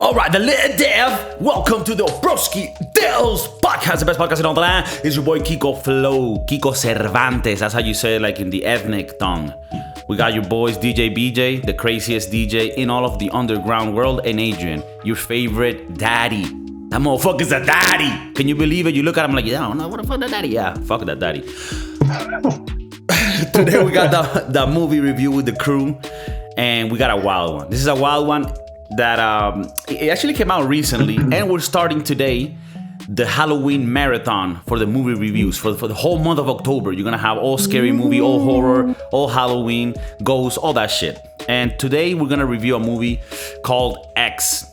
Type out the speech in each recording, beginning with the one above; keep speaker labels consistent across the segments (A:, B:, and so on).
A: All right, the Lit Dev. Welcome to the Broski Deals podcast, the best podcast in all the land. It's your boy KIKO Flow, KIKO Cervantes. That's how you say it, like in the ethnic tongue. We got your boys, DJ BJ, the craziest DJ in all of the underground world, and Adrian, your favorite daddy. That motherfucker's a daddy. Can you believe it? You look at him like, yeah, I don't know, what the fuck that daddy? Yeah, fuck that daddy. Today we got the movie review with the crew, and we got a wild one. This is a wild one that it actually came out recently, and we're starting today the Halloween marathon for the movie reviews for the whole month of October. You're gonna have all scary movie, all horror, all Halloween, ghosts, all that shit. And today we're gonna review a movie called X.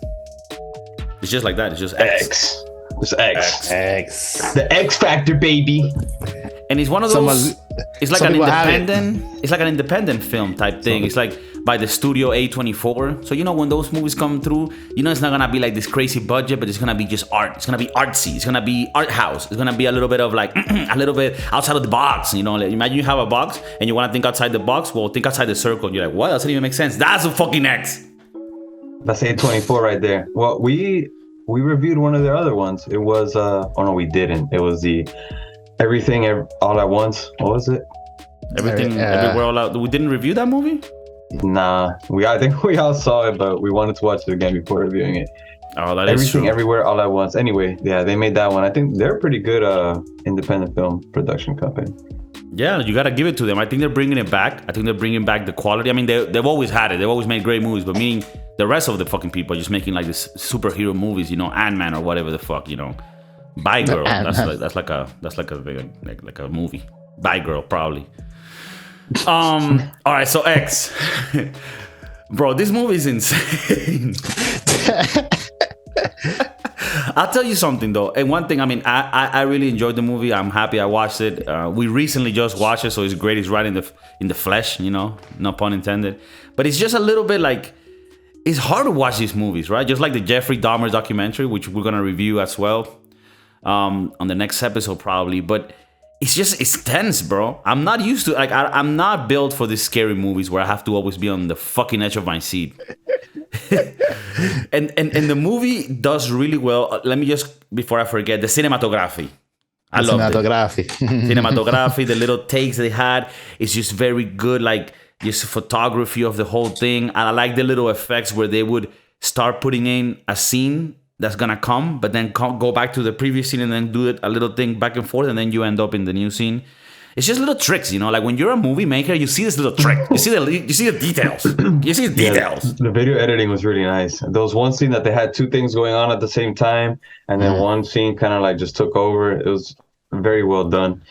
A: It's just like that. It's just X.
B: It's X. The X Factor, baby.
A: And it's one of those. It's like an independent. It's like an independent film type thing. It's like by the studio e31. So you know when those movies come through, you know it's not gonna be like this crazy budget, but it's gonna be just art. It's gonna be artsy. It's gonna be art house. It's gonna be a little bit of like a little bit outside of the box. You know, like, imagine you have a box and you wanna think outside the box. Well, think outside the circle. You're like, what? That doesn't even make sense. That's a fucking X.
B: That's A24 right there. Well, we reviewed one of their other ones. It was oh no, we didn't. It was the Everything All at Once. What was it?
A: Everything Everywhere All Out. We didn't review that movie?
B: Nah. I think we all saw it, but we wanted to watch it again before reviewing it.
A: Oh, that is
B: Everything
A: true.
B: Everywhere All at Once. Anyway, yeah, they made that one. I think they're a pretty good independent film production company.
A: Yeah, you gotta give it to them. I think they're bringing it back. I think they're bringing back the quality. I mean, they've always had it. They've always made great movies, but meaning the rest of the fucking people are just making like this superhero movies, you know, Ant-Man or whatever the fuck, you know. Bye Girl. That's like a movie. Bye Girl, probably. All right, so X. Bro, this movie is insane. I'll tell you something though, and one thing. I mean, I really enjoyed the movie. I'm happy I watched it. We recently just watched it, so it's great. It's right in the flesh, you know, no pun intended. But it's just a little bit like it's hard to watch these movies, right? Just like the Jeffrey Dahmer documentary, which we're gonna review as well on the next episode probably. But it's tense, bro. I'm not used to I'm not built for these scary movies where I have to always be on the fucking edge of my seat. and the movie does really well. Let me just, before I forget, the cinematography. I love it. Cinematography, the little takes they had, it's just very good. Like just photography of the whole thing. And I like the little effects where they would start putting in a scene that's gonna come, but then go back to the previous scene and then do it a little thing back and forth, and then you end up in the new scene. It's just little tricks, you know. Like when you're a movie maker, you see this little trick. You see the details. You see the details.
B: Yeah, the video editing was really nice. There was one scene that they had two things going on at the same time, and then one scene kind of like just took over. It was very well done,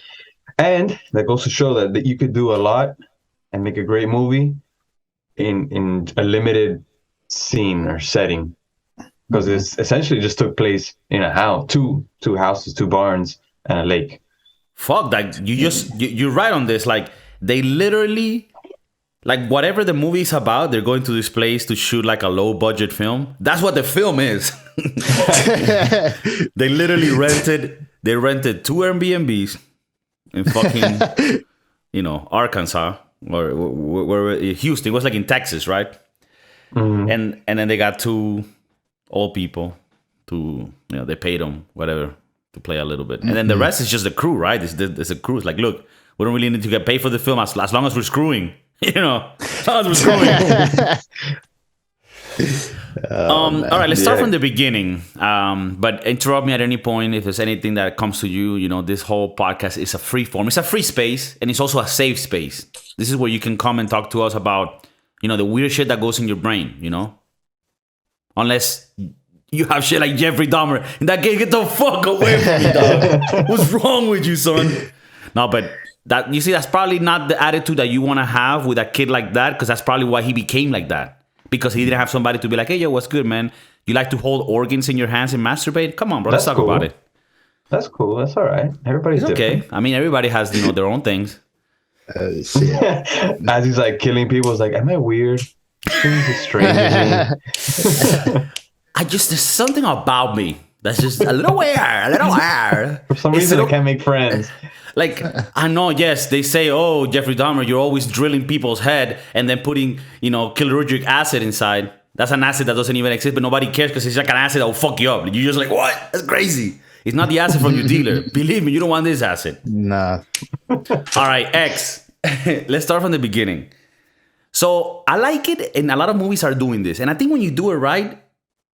B: and that goes to show that you could do a lot and make a great movie in a limited scene or setting. Because it essentially just took place in a house, two houses, two barns, and a lake.
A: Fuck that! You're right on this. Like they literally, like whatever the movie's about, they're going to this place to shoot like a low budget film. That's what the film is. They literally rented two Airbnbs in fucking, you know, Arkansas or Houston. It was like in Texas, right? Mm-hmm. And then they got two old people to, you know, they paid them whatever to play a little bit, and then the rest is just the crew, right? It's a crew. It's like, look, we don't really need to get paid for the film as long as we're screwing, you know, as long as we're screwing. All right, let's start from the beginning. But interrupt me at any point if there's anything that comes to you. You know, this whole podcast is a free form. It's a free space, and it's also a safe space. This is where you can come and talk to us about, you know, the weird shit that goes in your brain, you know. Unless you have shit like Jeffrey Dahmer. And that guy, get the fuck away from me, dog. What's wrong with you, son? No, but that, you see, that's probably not the attitude that you want to have with a kid like that, because that's probably why he became like that. Because he didn't have somebody to be like, hey, yo, what's good, man? You like to hold organs in your hands and masturbate? Come on, bro. Let's talk about it.
B: That's cool. That's all right. Everybody's different.
A: Okay. I mean, everybody has, you know, their own things.
B: As he's like killing people, it's like, am I weird? Things are strange.
A: There's something about me that's just a little weird.
B: For some reason, I can't make friends.
A: Like, I know, yes, they say, oh, Jeffrey Dahmer, you're always drilling people's head and then putting, you know, killerigic acid inside. That's an acid that doesn't even exist, but nobody cares because it's like an acid that will fuck you up. You're just like, what? That's crazy. It's not the acid from your dealer. Believe me, you don't want this acid.
C: Nah.
A: All right, X. Let's start from the beginning. So I like it, and a lot of movies are doing this. And I think when you do it right,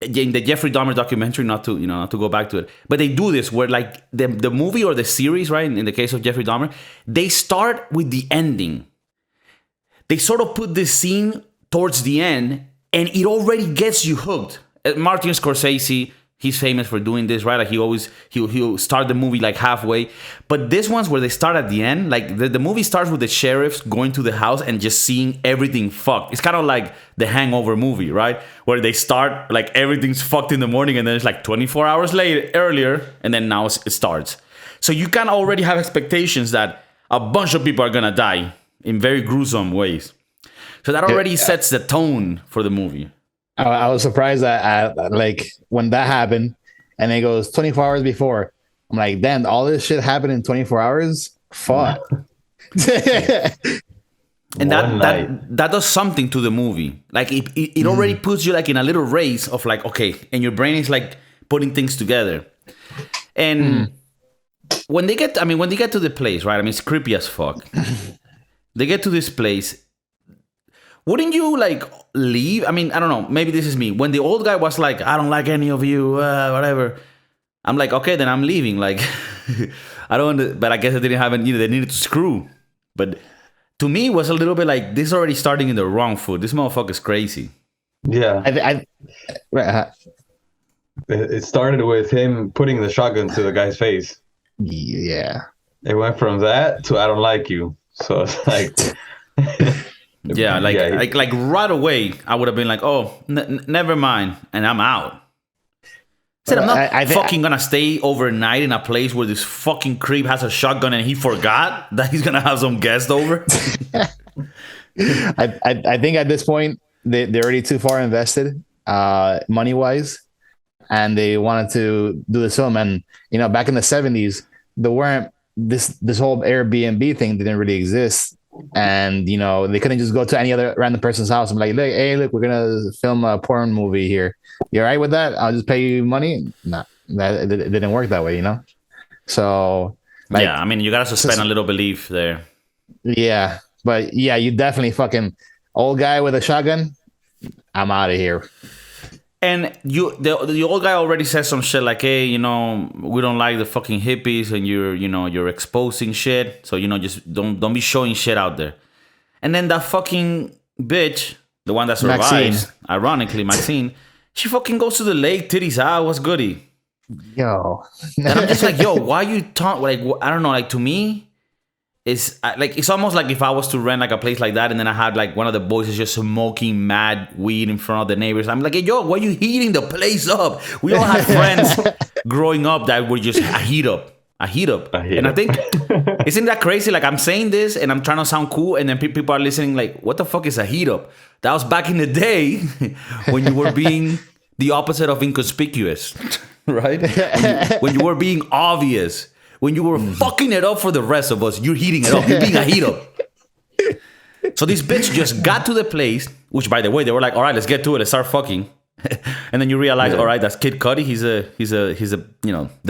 A: in the Jeffrey Dahmer documentary, not to go back to it, but they do this where like the movie or the series, right? In the case of Jeffrey Dahmer, they start with the ending. They sort of put this scene towards the end, and it already gets you hooked. Martin Scorsese, he's famous for doing this, right? Like he'll start the movie like halfway. But this one's where they start at the end. Like the movie starts with the sheriffs going to the house and just seeing everything fucked. It's kind of like the Hangover movie, right? Where they start like everything's fucked in the morning, and then it's like 24 hours earlier, and then now it starts. So you can already have expectations that a bunch of people are gonna die in very gruesome ways. So that already sets the tone for the movie.
C: I was surprised that like when that happened, and it goes 24 hours before. I'm like, damn, all this shit happened in 24 hours. Fuck.
A: And that does something to the movie. Like it already puts you like in a little race of like, okay, and your brain is like putting things together. And when they get to the place, right? I mean, it's creepy as fuck. They get to this place. Wouldn't you like leave? I mean, I don't know. Maybe this is me. When the old guy was like, I don't like any of you, whatever. I'm like, okay, then I'm leaving. Like, I don't, but I guess I didn't have any, they needed to screw. But to me, it was a little bit like, this is already starting in the wrong foot. This motherfucker's crazy.
B: Yeah. It started with him putting the shotgun to the guy's face.
C: Yeah.
B: It went from that to I don't like you. So it's like...
A: Yeah, like right away, I would have been like, "Oh, never mind," and I'm out. Said I'm not fucking gonna stay overnight in a place where this fucking creep has a shotgun and he forgot that he's gonna have some guests over.
C: I think at this point they're already too far invested, money wise, and they wanted to do this film. And back in the 70s, there weren't this whole Airbnb thing didn't really exist. And they couldn't just go to any other random person's house and be like, hey, look, we're gonna film a porn movie here. You all right with that? I'll just pay you money. No, it didn't work that way, So like,
A: yeah, I mean, you gotta suspend a little belief there.
C: Yeah, but yeah, you definitely fucking old guy with a shotgun. I'm out of here.
A: And the old guy already says some shit like, hey, we don't like the fucking hippies, and you're exposing shit. So, just don't be showing shit out there. And then that fucking bitch, the one that survives, Maxine. Ironically, Maxine, she fucking goes to the lake, titties out, what's goody?
C: Yo.
A: And I'm just like, yo, why you talk, like, I don't know, like, to me, it's almost like if I was to rent like a place like that, and then I had like one of the boys is just smoking mad weed in front of the neighbors. I'm like, hey, yo, why are you heating the place up? We all had friends growing up that were just a heat up. And I think, isn't that crazy? Like, I'm saying this and I'm trying to sound cool, and then people are listening like, what the fuck is a heat up? That was back in the day when you were being the opposite of inconspicuous, right? When you were being obvious. When you were fucking it up for the rest of us, you're heating it up. You're being a heat up. So this bitch just got to the place, which, by the way, they were like, all right, let's get to it. Let's start fucking. And then you realize, all right, that's Kid Cudi. He's the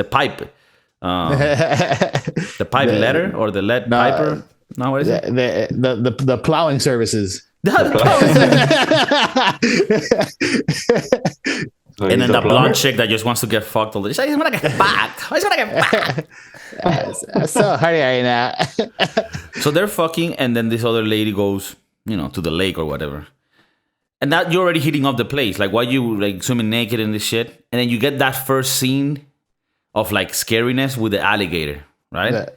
A: pipe. The pipe letter or the lead piper. No, what is it?
C: The plowing services.
A: So and then the blonde chick that just wants to get fucked all the time. He's gonna get fucked. He's gonna get fucked.
C: So hard right now.
A: So they're fucking, and then this other lady goes, to the lake or whatever. And that you're already heating up the place. Like, why you like swimming naked in this shit? And then you get that first scene of like scariness with the alligator, right? Yeah.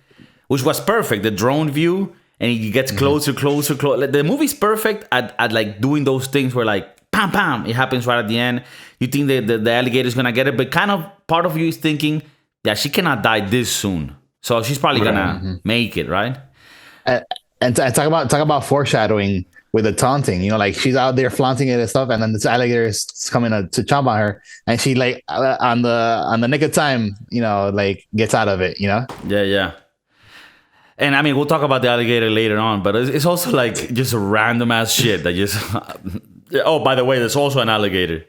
A: Which was perfect. The drone view, and he gets closer. The movie's perfect at like doing those things where like, pam, pam, it happens right at the end. You think the alligator's gonna get it, but kind of part of you is thinking that she cannot die this soon. So she's probably gonna make it, right?
C: And talk about foreshadowing with the taunting. Like she's out there flaunting it and stuff, and then this alligator is coming to chomp on her, and she like on the nick of time, like gets out of it.
A: Yeah. And I mean, we'll talk about the alligator later on, but it's also like just a random ass shit that just Oh, by the way, there's also an alligator.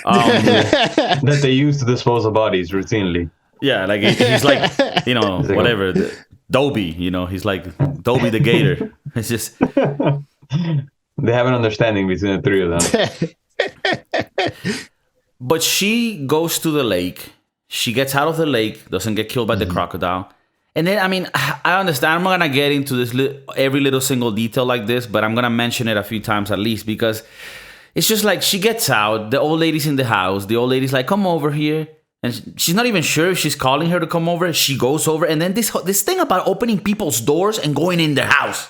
B: That they use to dispose of bodies routinely.
A: Yeah, like he's like, whatever, Dobie, he's like Dobie the gator. It's just...
B: They have an understanding between the three of them.
A: But she goes to the lake. She gets out of the lake, doesn't get killed by the crocodile. And then, I mean, I understand. I'm not going to get into this every little single detail like this, but I'm going to mention it a few times at least, because it's just like she gets out. The old lady's in the house. The old lady's like, come over here. And she's not even sure if she's calling her to come over. She goes over. And then this thing about opening people's doors and going in their house.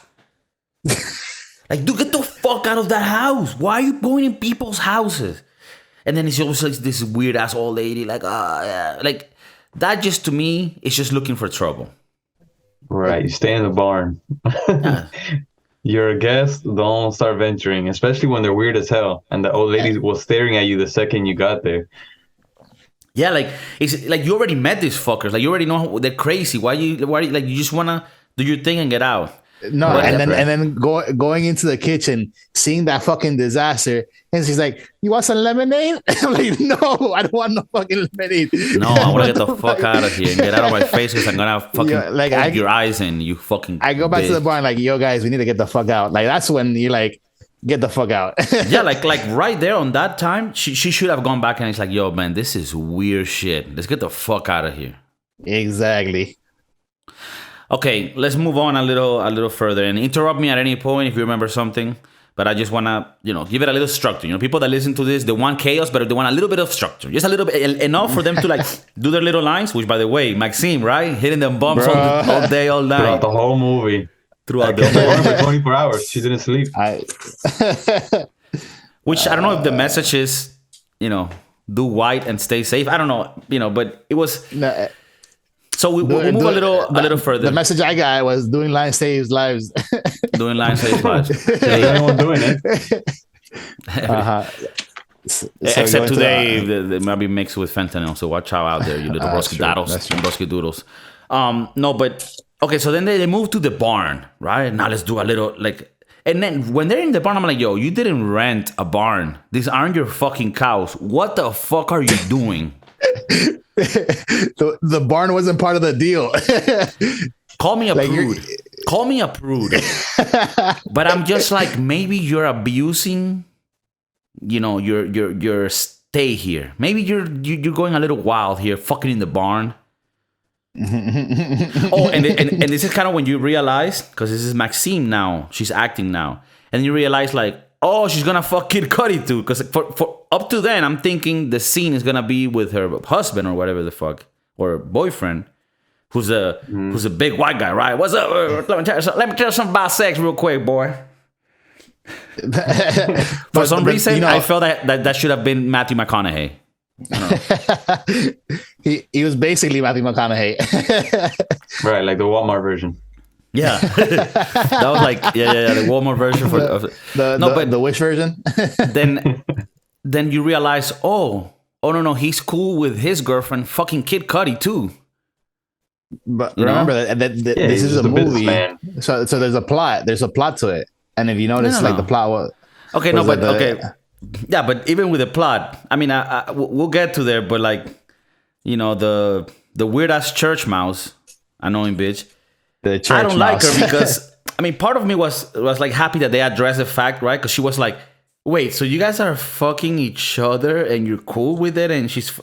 A: Like, dude, get the fuck out of that house. Why are you going in people's houses? And then it's always like this weird ass old lady, like, yeah. Like, that just, to me, is just looking for trouble.
B: Right. You stay in the barn. You're a guest, don't start venturing, especially when they're weird as hell. And the old lady was staring at you the second you got there.
A: Yeah, like, it's like you already met these fuckers. Like, you already know they're crazy. Why like, you just want to do your thing and get out.
C: No, and then going into the kitchen, seeing that fucking disaster, and she's like, "You want some lemonade?" I'm like, "No, I don't want no fucking lemonade."
A: No, I want to get the fuck out of here and get out of my face because I'm gonna fucking poke your eyes in. You fucking.
C: I go back to the bar and like, "Yo, guys, we need to get the fuck out." Like that's when you like get the fuck out.
A: Yeah, like right there on that time, she should have gone back and it's like, "Yo, man, this is weird shit. Let's get the fuck out of here."
C: Exactly.
A: Okay, let's move on a little further and interrupt me at any point if you remember something. But I just want to, give it a little structure. People that listen to this, they want chaos, but they want a little bit of structure. Just a little bit, enough for them to like do their little lines, which, by the way, Maxime, right? Hitting them bumps all day, all night.
B: Throughout the whole movie.
A: Throughout the whole movie.
B: For 24 hours. She didn't sleep.
A: Which, I don't know if the message is, do white and stay safe. I don't know, but it was... No, so we move a little further.
C: The message I got was doing line saves lives.
A: Doing line saves lives.
B: Is anyone doing it?
A: Except today, they might be mixed with fentanyl. So watch out there, you little broski doodles. No, but okay. So then they move to the barn, right? Now let's do a little like. And then when they're in the barn, I'm like, yo, you didn't rent a barn. These aren't your fucking cows. What the fuck are you doing?
C: The barn wasn't part of the deal.
A: Call me a prude. Call me a prude. But I'm just like, maybe you're abusing, your stay here. Maybe you're going a little wild here, fucking in the barn. Oh, and this is kind of when you realize, because this is Maxime now, she's acting now, and you realize like, oh, she's gonna fuck Kid Cudi too. Because for up to then, I'm thinking the scene is gonna be with her husband or whatever the fuck, or boyfriend, who's a big white guy, right? What's up? Let me tell you something about sex real quick, boy. For some reason, I felt that should have been Matthew McConaughey.
C: He was basically Matthew McConaughey.
B: Right, like the Walmart version.
A: Yeah, that was like the Walmart version for
C: the Wish version.
A: then you realize, oh no, he's cool with his girlfriend, fucking Kid Cudi too.
C: But remember that this is a movie, so there's a plot. There's a plot to it, and if you notice, the plot was
A: okay. No, but okay, yeah, but even with the plot, I mean, we'll get to there, but like, the weird ass church mouse, annoying bitch. I don't like her because I mean, part of me was like happy that they addressed the fact, right? Because she was like, wait, so you guys are fucking each other and you're cool with it, and she's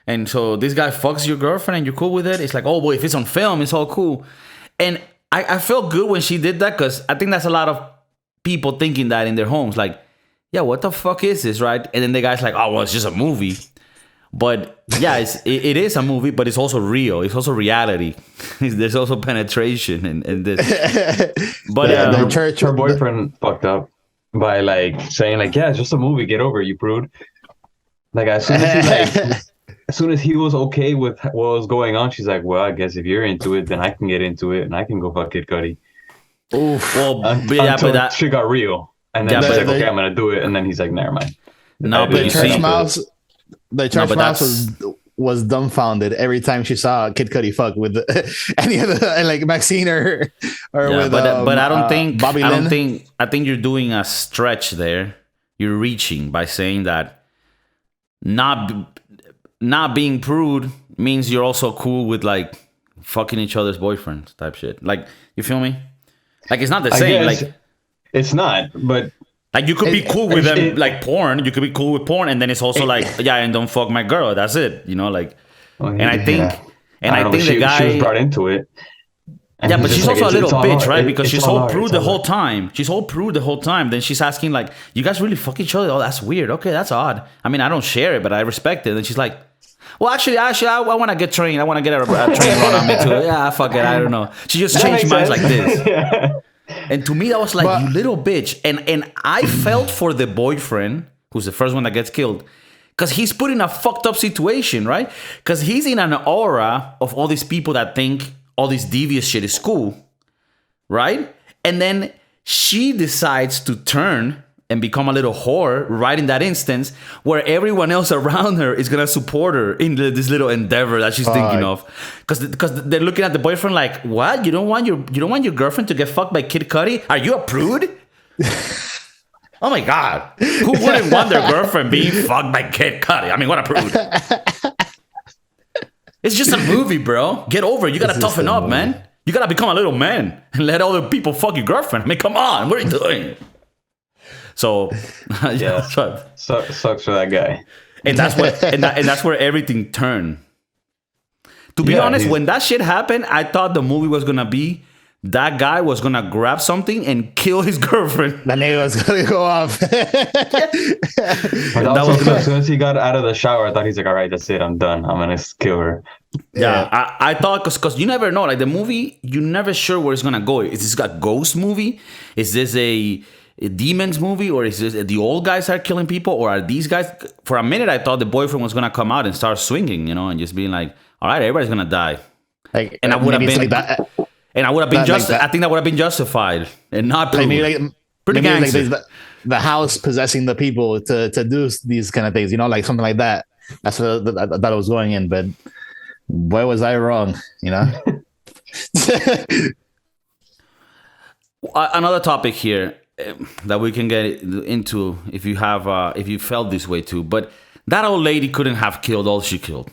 A: and so this guy fucks your girlfriend and you're cool with it. It's like, oh boy, if it's on film, it's all cool. And I felt good when she did that, because I think that's a lot of people thinking that in their homes, like, yeah, what the fuck is this, right? And then the guy's like, oh well, it's just a movie. But yeah, it is a movie, but it's also real. It's also reality. There's also penetration and this. But
B: her boyfriend fucked up by like saying like, yeah, it's just a movie. Get over it, you prude. Like as soon as he was okay with what was going on, she's like, well, I guess if you're into it, then I can get into it and I can go fuck Kid Cudi.
A: Oof. Well,
B: until that shit got real, and then she's like, okay, I'm gonna do it, and then he's like, never mind.
A: No, but
C: Church Mouse. The church mouse was dumbfounded every time she saw Kid Cudi fuck with any other like Maxine or with.
A: But I don't think Bobby Lynn. I think you're doing a stretch there, you're reaching by saying that not being prude means you're also cool with like fucking each other's boyfriends type shit. Like, you feel me? Like, it's not the same. Like,
B: it's not, but
A: like you could be cool with them, like porn. You could be cool with porn, and then it's also like, yeah, and don't fuck my girl. That's it. You know, like, and I think, the guy,
B: she was brought into it.
A: Yeah, but she's also a little bitch, right? Because she's all prude the whole
B: time.
A: time. Then she's asking like, "You guys really fuck each other? Oh, that's weird. Okay, that's odd. I mean, I don't share it, but I respect it." And she's like, "Well, actually, I want to get trained. I want to get a train run on me too. Yeah, fuck it. I don't know." She just changed minds like this.
B: Yeah.
A: And to me, that was like, you little bitch. And I felt for the boyfriend, who's the first one that gets killed, because he's put in a fucked up situation, right? Because he's in an aura of all these people that think all this devious shit is cool, right? And then she decides to turn and become a little whore right in that instance, where everyone else around her is gonna support her in this little endeavor that she's thinking of, because they're looking at the boyfriend like, what? You don't want your girlfriend to get fucked by Kid Cudi? Are you a prude? Oh my god, who wouldn't want their girlfriend being fucked by Kid Cudi? I mean, what a prude. It's just a movie, bro. Get over it. You gotta toughen up, man. You gotta become a little man and let other people fuck your girlfriend. I mean, come on, what are you doing? So,
B: yeah, sucks for that guy.
A: And that's what, and that's where everything turned. To be honest, when that shit happened, I thought the movie was gonna be that guy was gonna grab something and kill his girlfriend.
C: That nigga was gonna go off.
B: As soon as he got out of the shower, I thought he's like, all right, that's it, I'm done. I'm gonna kill her.
A: Yeah, I thought, because you never know, like the movie, you're never sure where it's gonna go. Is this a ghost movie? Is this a demons movie, or is this the old guys are killing people, or are these guys? For a minute, I thought the boyfriend was gonna come out and start swinging, and just being like, all right, everybody's gonna die.
C: Like,
A: and I would have been
C: like that.
A: And I would have been I think that would have been justified and not pretty gangster.
C: Like the house possessing the people to do these kind of things, like something like that. That's what I thought it was going in, but boy, was I wrong,
A: Another topic here that we can get into if you felt this way too, but that old lady couldn't have killed all she killed.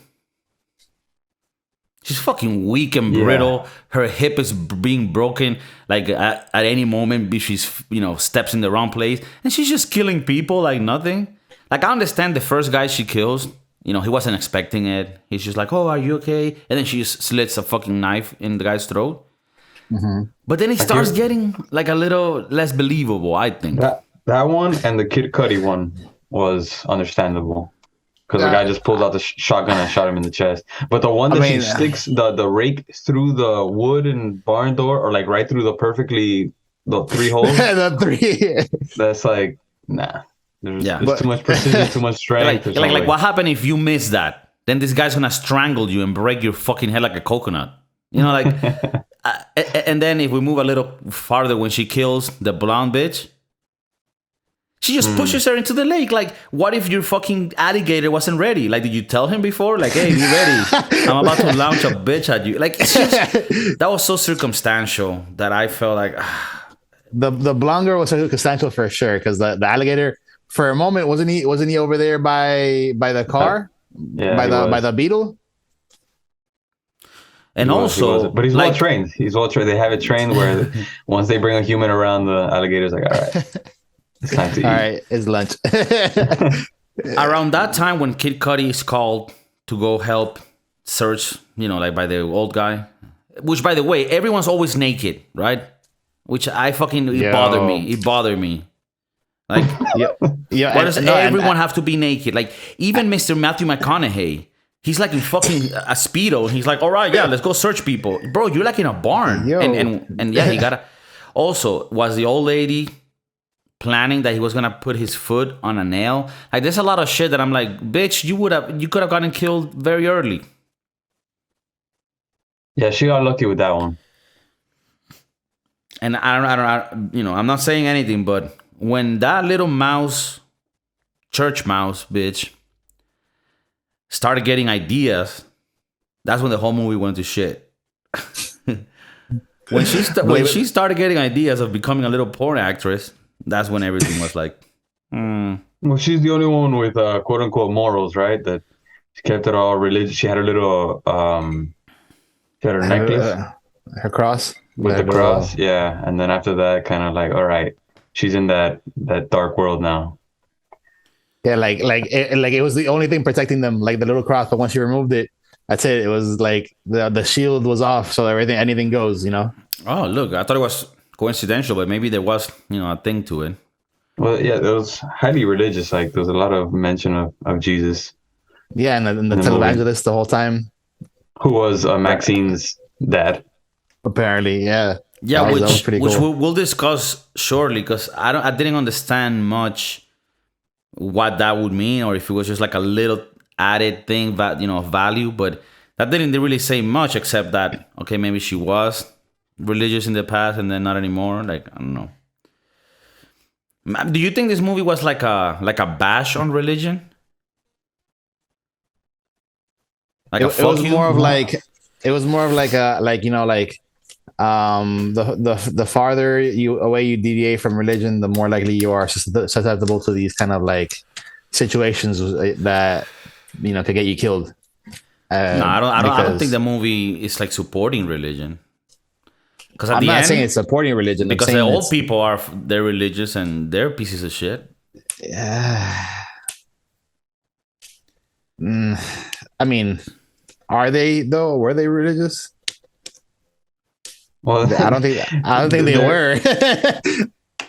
A: She's fucking weak and brittle. Her hip is being broken. Like at any moment, she's steps in the wrong place, and she's just killing people like nothing. Like, I understand the first guy she kills. He wasn't expecting it. He's just like, "Oh, are you okay?" And then she just slits a fucking knife in the guy's throat. Mm-hmm. But then it starts getting like a little less believable, I think.
B: That one and the Kid Cudi one was understandable. Because the guy just pulled out the shotgun and shot him in the chest. But the one that she sticks the rake through the wood and barn door, or like right through the 3 holes.
C: The 3.
B: That's like, nah. There's too much precision, too much strength.
A: Like what happened if you miss that? Then this guy's gonna strangle you and break your fucking head like a coconut. And then if we move a little farther, when she kills the blonde bitch, she just pushes her into the lake. Like, what if your fucking alligator wasn't ready? Like, did you tell him before? Like, hey, be ready. I'm about to launch a bitch at you. Like, it's just, that was so circumstantial that I felt like...
C: The blonde girl was circumstantial for sure, because the alligator, for a moment, wasn't he over there by the car?
B: Yeah,
C: by the beetle?
A: And
B: but he's well trained. He's well trained. They have it trained where once they bring a human around, the alligator's like, all right. It's time to eat.
C: All right, it's lunch.
A: Around that time when Kid Cudi is called to go help search, like by the old guy, which, by the way, everyone's always naked, right? Which I fucking, it bothered me. Like, why does everyone have to be naked? Like, even Mr. Matthew McConaughey, he's like in fucking a Speedo. He's like, all right, let's go search people. Bro, you're like in a barn. And he gotta... Also, was the old lady planning that he was gonna put his foot on a nail? Like, there's a lot of shit that I'm like, bitch, you could have gotten killed very early.
B: Yeah, she got lucky with that one.
A: And I don't, I'm not saying anything, but when that little church mouse bitch started getting ideas, that's when the whole movie went to shit. When she started getting ideas of becoming a little porn actress, that's when everything was like,
B: Well, she's the only one with quote unquote morals, right? That she kept it all religious. She had her little she had her necklace
C: Her cross
B: with the cross, yeah. And then after that, kind of like, all right, she's in that dark world now.
C: Yeah, like it was the only thing protecting them, like the little cross. But once you removed it, that's it. It was like the shield was off, so anything goes.
A: Oh, look, I thought it was coincidental, but maybe there was, a thing to it.
B: Well, yeah, it was highly religious. Like there was a lot of mention of Jesus.
C: Yeah, and the televangelist the whole time,
B: who was Maxine's dad.
C: Apparently, yeah.
A: Yeah,
C: that was pretty cool.
A: Which we'll discuss shortly, because I didn't understand much what that would mean, or if it was just like a little added thing that value, but that didn't really say much, except that okay, maybe she was religious in the past and then not anymore. Like, I don't know. Do you think this movie was like a bash on religion? Like
C: it was more of like the farther away you deviate from religion, the more likely you are susceptible to these kind of like situations that could get you killed.
A: No, I don't think the movie is like supporting religion. Because
C: I'm not saying it's supporting religion,
A: because the old people they're religious and they're pieces of shit.
C: Yeah. I mean, are they though? Were they religious?
B: Well,
C: I don't think they were.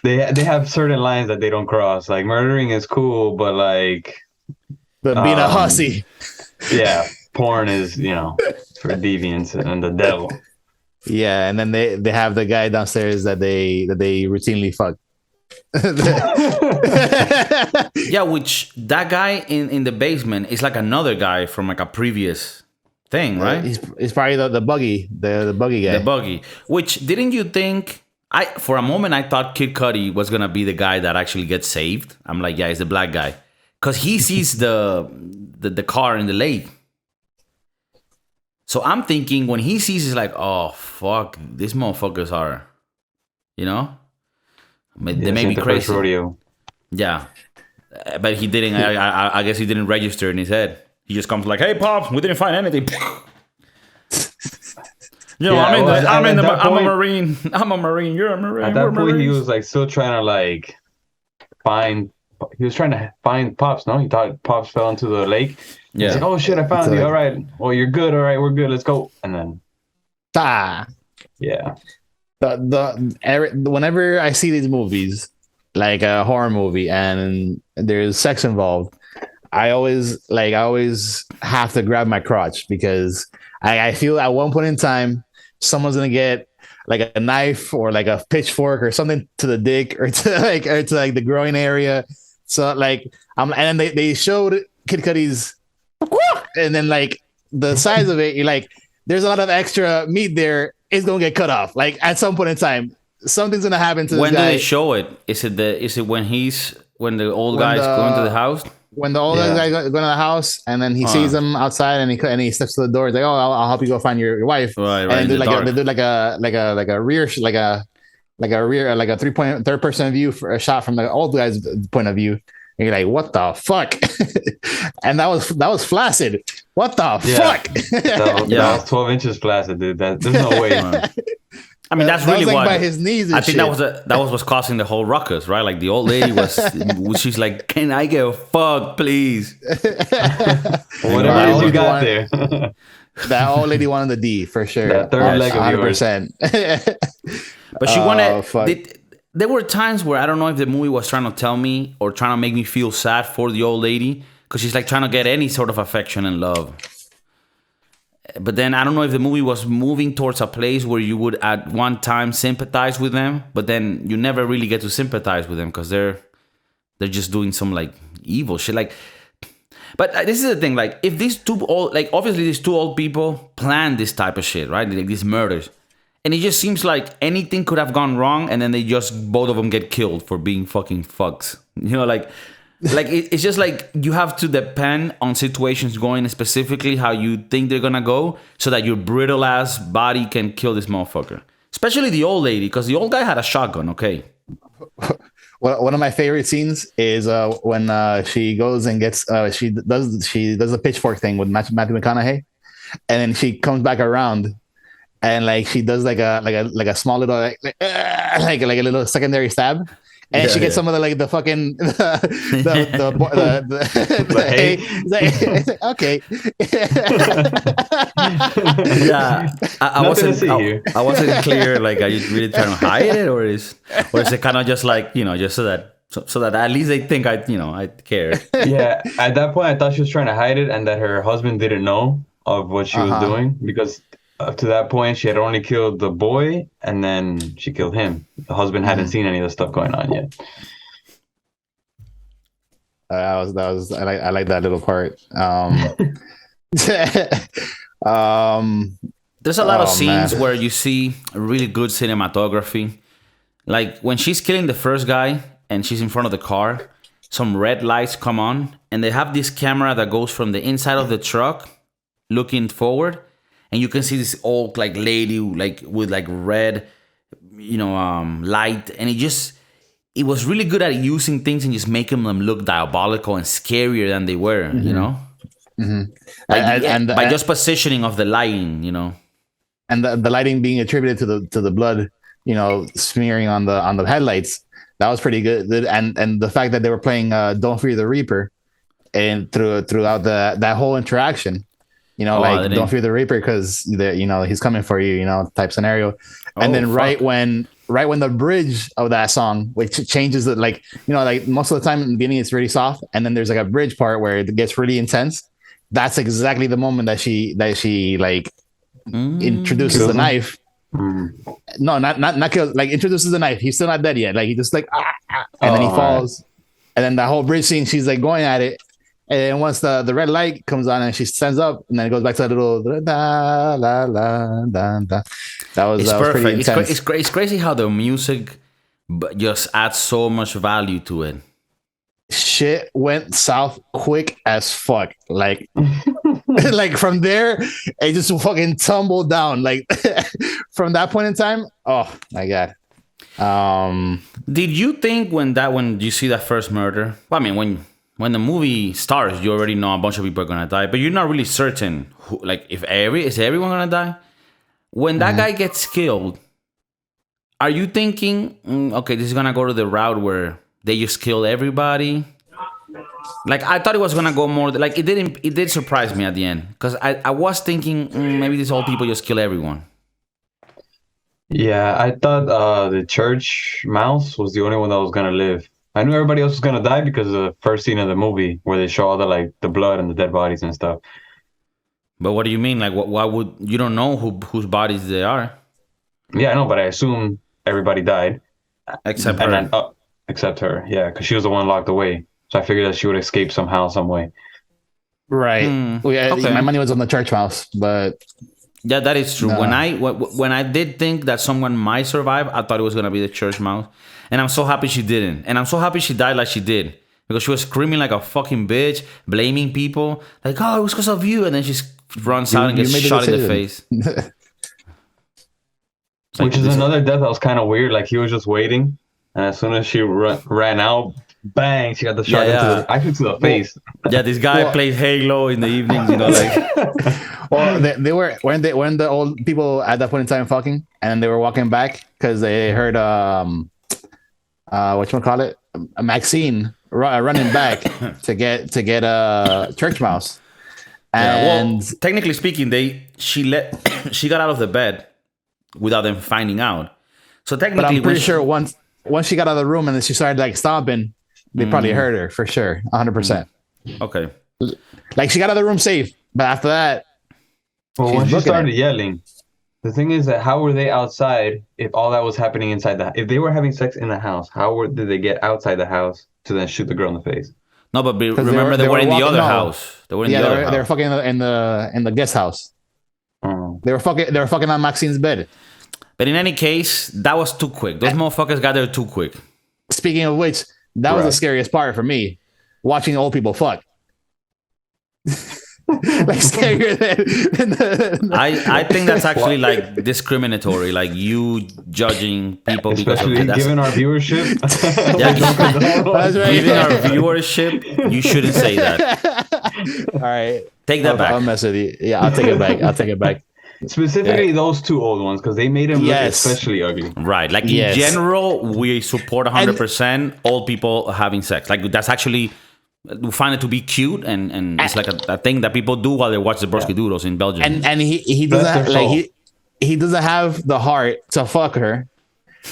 B: They have certain lines that they don't cross. Like murdering is cool, but like
C: being a hussy.
B: Yeah, porn is for deviants and the devil.
C: Yeah, and then they have the guy downstairs that they routinely fuck.
A: Yeah, which that guy in the basement is like another guy from like a previous thing, right?
C: He's probably the buggy, the buggy guy.
A: The buggy. Which didn't you think? For a moment I thought Kid Cudi was gonna be the guy that actually gets saved. I'm like, yeah, he's the black guy, because he sees the car in the lake. So I'm thinking when he sees, he's like, oh fuck, these motherfuckers are, they may be crazy.
B: Rodeo.
A: Yeah, but he didn't. I guess he didn't register in his head. He just comes like, "Hey, pops, we didn't find anything." I'm a marine. I'm a marine. You're a marine.
B: At that point, he was like still trying to like find. He was trying to find Pops. No, he thought Pops fell into the lake.
A: Yeah.
B: He's like, oh shit, I found you. All right. Well, you're good. All right, we're good. Let's go. And then. Yeah.
C: Whenever I see these movies, like a horror movie, and there's sex involved, I always have to grab my crotch, because I feel at one point in time someone's gonna get like a knife or like a pitchfork or something to the dick or to the groin area. So like and then they showed Kid Cudi's, and then like the size of it, you're like, there's a lot of extra meat there. It's gonna get cut off. Like at some point in time, something's gonna happen to this guy.
A: When do they show it? Is it when the old guy's going to the house?
C: When the old guy going to the house, and then he sees him outside, and he steps to the door. He's like, "Oh, I'll help you go find your wife."
A: Right.
C: And they do like a rear third person view for a shot from the old guy's point of view. And you're like, "What the fuck?" And that was flaccid. What the fuck?
B: That was 12 inches flaccid, dude. There's no way.
A: I mean, that's really
C: like
A: what
C: by his knees.
A: I think that was what's causing the whole ruckus, right? Like the old lady she's like, "Can I get a fuck, please?"
B: Whatever it is you got there.
C: That old lady wanted the D for sure.
B: That third leg of yours.
C: 100%.
A: But she wanted. There were times where I don't know if the movie was trying to tell me or trying to make me feel sad for the old lady, because she's like trying to get any sort of affection and love. But then I don't know if the movie was moving towards a place where you would at one time sympathize with them, but then you never really get to sympathize with them because they're just doing some like evil shit. Like, but this is the thing. Like, if these obviously these two old people planned this type of shit, right? Like these murders, and it just seems like anything could have gone wrong, and then both of them get killed for being fucking fucks. Like it's just like you have to depend on situations going specifically how you think they're gonna go, so that your brittle ass body can kill this motherfucker. Especially the old lady, because the old guy had a shotgun. Okay.
C: one of my favorite scenes is when she goes and gets she does a pitchfork thing with Matthew McConaughey, and then she comes back around and like she does like a small little like a little secondary stab. And she gets some of the like the fucking the hay. It's like, okay.
A: Yeah, I wasn't clear. Like, are you really trying to hide it, or is it kind of just like, just so that at least they think I care.
B: Yeah, at that point I thought she was trying to hide it and that her husband didn't know of what she was doing, because up to that point she had only killed the boy and then she killed him. The husband hadn't seen any of the stuff going on yet.
C: I like that little part.
A: There's a lot of scenes where you see really good cinematography. Like when she's killing the first guy and she's in front of the car, some red lights come on and they have this camera that goes from the inside of the truck looking forward, and you can see this old like lady like with like red light, and it was really good at using things and just making them look diabolical and scarier than they were, by just positioning of the lighting,
C: and the lighting being attributed to the blood, smearing on the headlights. That was pretty good. And the fact that they were playing "Don't Fear the Reaper" and throughout that whole interaction, don't fear the Reaper because he's coming for you, type scenario. And then right when the bridge of that song, which changes it, like most of the time in the beginning it's really soft, and then there's like a bridge part where it gets really intense. That's exactly the moment that she like introduces the knife. No, not kill. Like introduces the knife. He's still not dead yet. Like he just like and then he falls, and then the whole bridge scene. She's like going at it, and once the red light comes on and she stands up, and then it goes back to that little da la la da da. That was
A: perfect.
C: Pretty intense.
A: It's crazy how the music just adds so much value to it.
C: Shit went south quick as fuck. Like, like from there, it just fucking tumbled down. Like from that point in time, oh my god.
A: Did you think when you see that first murder? Well, I mean, when the movie starts, you already know a bunch of people are gonna die, but you're not really certain who, like, is everyone gonna die? When that guy gets killed, are you thinking, okay, this is gonna go to the route where they just kill everybody? Like, I thought it was gonna go more like it didn't. It did surprise me at the end, because I was thinking maybe these old people just kill everyone.
B: Yeah, I thought the church mouse was the only one that was gonna live. I knew everybody else was gonna die because of the first scene of the movie where they show all the blood and the dead bodies and stuff.
A: But what do you mean? Like, why would you don't know whose bodies they are?
B: Yeah, I know, but I assume everybody died
A: except her.
B: Then, except her, yeah, because she was the one locked away. So I figured that she would escape somehow, some way.
C: Right. Okay. My money was on the church mouse, but
A: yeah, that is true. No. When I did think that someone might survive, I thought it was gonna be the church mouse, and I'm so happy she didn't, and I'm so happy she died like she did, because she was screaming like a fucking bitch, blaming people, like, oh, it was because of you, and then she runs out and gets shot in the face.
B: Which is another death that was kind of weird. Like, he was just waiting, and as soon as she ran out, bang, she got the shot into the face.
A: Yeah, this guy played Halo in the evenings, like.
C: Well, weren't the old people at that point in time fucking, and they were walking back because they heard whatchamacallit, Maxine running back to get a church mouse. And
A: well, technically speaking, she got out of the bed without them finding out. So technically,
C: but I'm pretty sure once she got out of the room and then she started like stomping, they probably heard her for sure, 100%.
A: Okay,
C: like she got out of the room safe, but after that,
B: well, when she started yelling, the thing is that how were they outside if all that was happening inside if they were having sex in the house? Did they get outside the house to then shoot the girl in the face?
A: No, but remember they were in the other house. They were in the other house.
C: They were fucking in the guest house.
B: Oh.
C: They were fucking on Maxine's bed.
A: But in any case, that was too quick. Those motherfuckers got there too quick.
C: Speaking of which, that was the scariest part for me, watching old people fuck. like scarier than
A: I think that's actually like discriminatory, like you judging people because of
B: Especially
A: that.
B: given our viewership.
A: Yeah,
C: That's right.
A: given our viewership, you shouldn't say that.
C: All right.
A: Take that back.
C: I'll mess with you. Yeah, I'll take it back.
B: Specifically those two old ones, because they made him look
C: Yes.
B: especially ugly.
A: Right. Like
C: Yes.
A: in general, we support 100% old people having sex. Like that's actually, we find it to be cute and it's like a thing that people do while they watch the Broski Doodles in Belgium.
C: And he
B: Bless
C: doesn't
B: their
C: like
B: soul.
C: he doesn't have the heart to fuck her,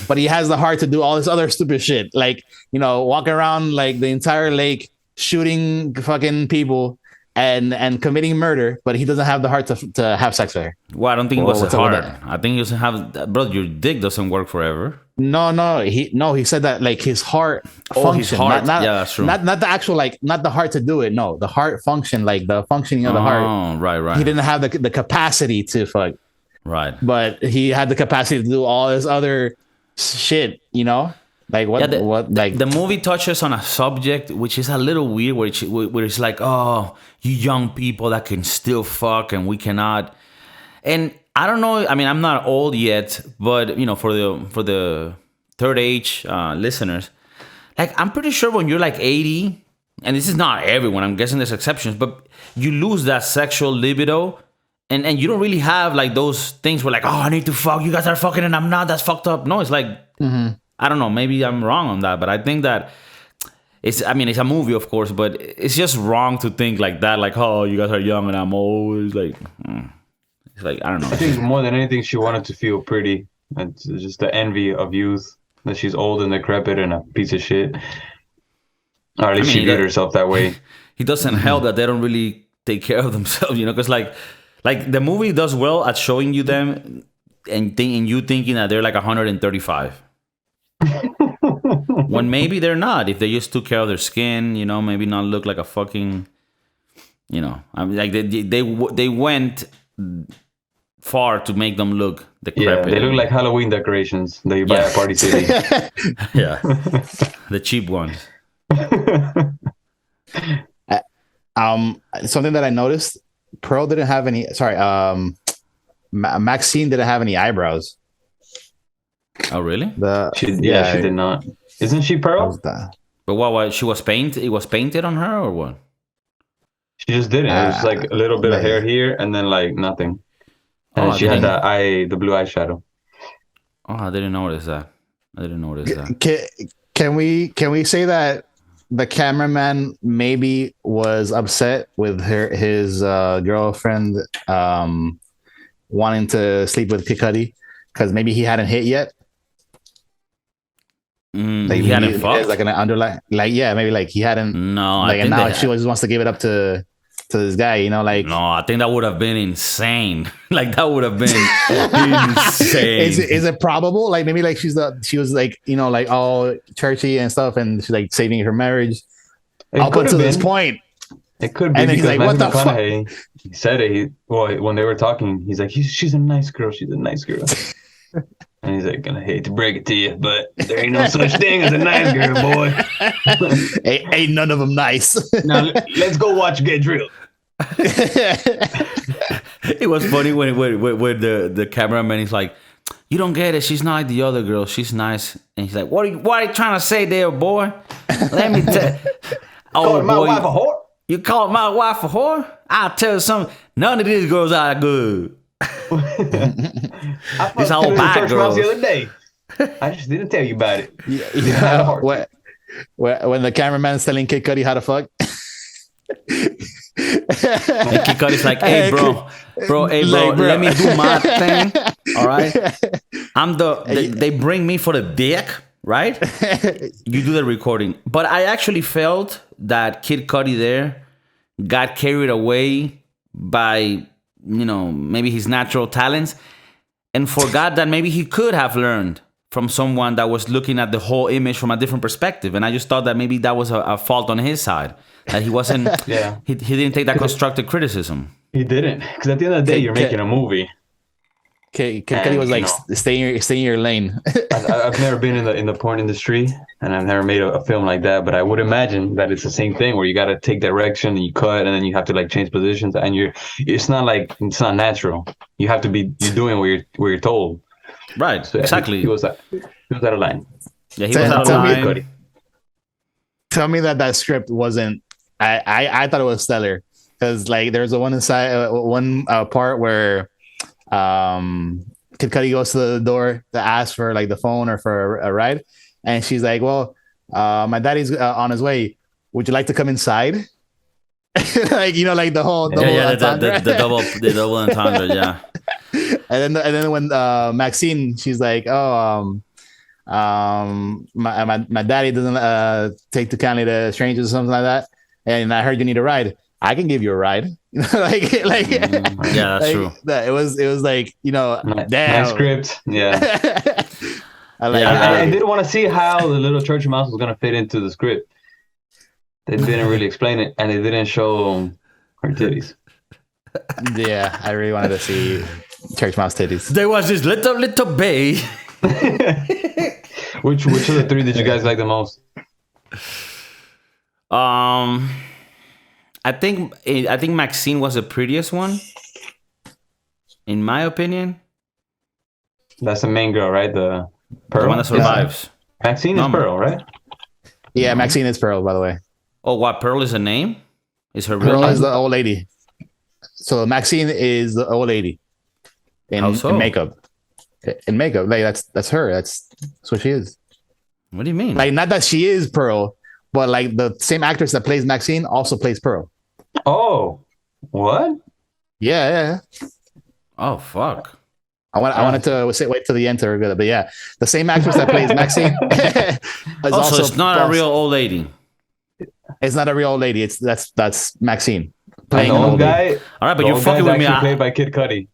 C: but he has the heart to do all this other stupid shit, like walking around like the entire lake shooting fucking people and committing murder, but he doesn't have the heart to have sex with her.
A: Well, I don't think it was
C: what's up with
A: hard.
C: that?
A: I think you just have, bro, your dick doesn't work forever.
C: No, he said that like his heart function,
A: heart.
C: not
A: Yeah, that's true.
C: not the actual, like, not the heart to do it. No, the heart function, like the functioning of the heart.
A: Oh, right.
C: He didn't have the capacity to fuck,
A: Right.
C: but he had the capacity to do all this other shit. Like what?
A: Yeah,
C: what? Like
A: the movie touches on a subject which is a little weird, where it's like, oh, you young people that can still fuck and we cannot. And I don't know. I mean, I'm not old yet, but for the third age listeners, like I'm pretty sure when you're like 80, and this is not everyone, I'm guessing there's exceptions, but you lose that sexual libido, and you don't really have like those things where like, oh, I need to fuck. You guys are fucking and I'm not. That's fucked up. No, it's like.
C: Mm-hmm.
A: I don't know. Maybe I'm wrong on that, but I think that it's a movie, of course, but it's just wrong to think like that. Like, oh, you guys are young and I'm old. It's like, I don't know.
B: I think more than anything, she wanted to feel pretty. It's just the envy of youth that she's old and decrepit and a piece of shit. Or at least she viewed herself that way.
A: It doesn't help that they don't really take care of themselves, because like the movie does well at showing you them and you thinking that they're like 135. When maybe they're not. If they just took care of their skin, maybe not look like a fucking, I mean, like they went far to make them look decrepit.
B: Yeah, they look like Halloween decorations that you buy at Party City.
A: Yeah, the cheap ones.
C: Something that I noticed, Pearl didn't have any. Sorry, Maxine didn't have any eyebrows.
A: Oh, really?
B: She did not. Isn't she Pearl?
A: But what? She was painted. It was painted on her, or what?
B: She just didn't. It was like a little bit of hair here, and then like nothing. And she had the blue eyeshadow.
A: Oh, I didn't notice that.
C: Can we say that the cameraman maybe was upset with his girlfriend wanting to sleep with Kid Cudi because maybe he hadn't hit yet?
A: Like he hadn't fucked?
C: Like an underlying, like, yeah, maybe like he hadn't.
A: No,
C: like, and now she just wants to give it up to this guy, like. No,
A: I think that would have been insane. Like that would have been insane.
C: Is it probable? Like maybe like she was like like all churchy and stuff, and she's like saving her marriage up until this point.
B: It could be.
C: And then he's like, "What the fuck?"
B: He said it. When they were talking, he's like, "She's a nice girl. She's a nice girl." And he's like, "I hate to break it to you, but there ain't no such thing as a nice girl, boy.
C: ain't none of them nice."
B: Now let's go watch Get Drilled."
A: It was funny when the cameraman is like, "You don't get it. She's not like the other girl. She's nice." And he's like, "What are you trying to say there, boy? Let me tell."
B: Oh, my wife a whore?
A: You called my wife a whore? I'll tell you something. None of these girls are good.
B: These all bad girls. The other day. I just didn't tell you about it.
C: Yeah. When the cameraman's telling Kid Cudi how to fuck.
A: And Kid Cudi's like, hey bro, let me do my thing. All right. They bring me for the dick, right? You do the recording. But I actually felt that Kid Cudi there got carried away by, maybe his natural talents and forgot that maybe he could have learned from someone that was looking at the whole image from a different perspective. And I just thought that maybe that was a fault on his side. That he wasn't, he didn't take that constructive criticism.
B: He didn't. Because at the end of the day, you're making a movie.
C: Kid Cudi was like, stay in your lane.
B: I've never been in the porn industry, and I've never made a film like that. But I would imagine that it's the same thing where you got to take direction and you cut, and then you have to like change positions, and it's not natural. You have to be doing what you're told.
A: Right. So exactly.
B: He was out of line.
A: Yeah, he was out of line.
C: Tell me that script wasn't. I thought it was stellar because like there's one part where Kid Cudi goes to the door to ask for like the phone or for a ride, and she's like, "Well, my daddy's on his way. Would you like to come inside?" Like like the whole double entendre.
A: the double entendre, yeah.
C: And then when Maxine, she's like, "Oh, my daddy doesn't take too kindly to strangers or something like that, and I heard you need a ride. I can give you a ride."
A: Yeah, that's true.
C: It was like
B: damn
C: nice
B: script. Yeah.
C: I
B: did want to see how the little church mouse was gonna fit into the script. They didn't really explain it, and they didn't show her titties.
C: Yeah, I really wanted to see church mouse titties.
A: There was this little bae.
B: Which of the three did you guys like the most?
A: I think Maxine was the prettiest one, in my opinion.
B: That's the main girl, right? The Pearl.
A: The one that survives.
B: Maxine is Pearl, right?
C: Yeah, Maxine is Pearl, by the way.
A: Oh, what? Pearl is a name? Is her real
C: Pearl
A: name?
C: is the old lady. So Maxine is the old lady in makeup. In makeup, like that's her. That's what she is.
A: What do you mean?
C: Like not that she is Pearl, but like the same actress that plays Maxine also plays Pearl.
B: Oh, what?
C: Yeah.
A: Oh, fuck.
C: I wanted to wait till the end to reveal it, but yeah, the same actress that plays Maxine.
A: Also, it's not a real old lady.
C: It's not a real old lady. That's Maxine
B: playing an old guy.
A: All right, but you're fucking with me.
B: Played by Kid Cudi.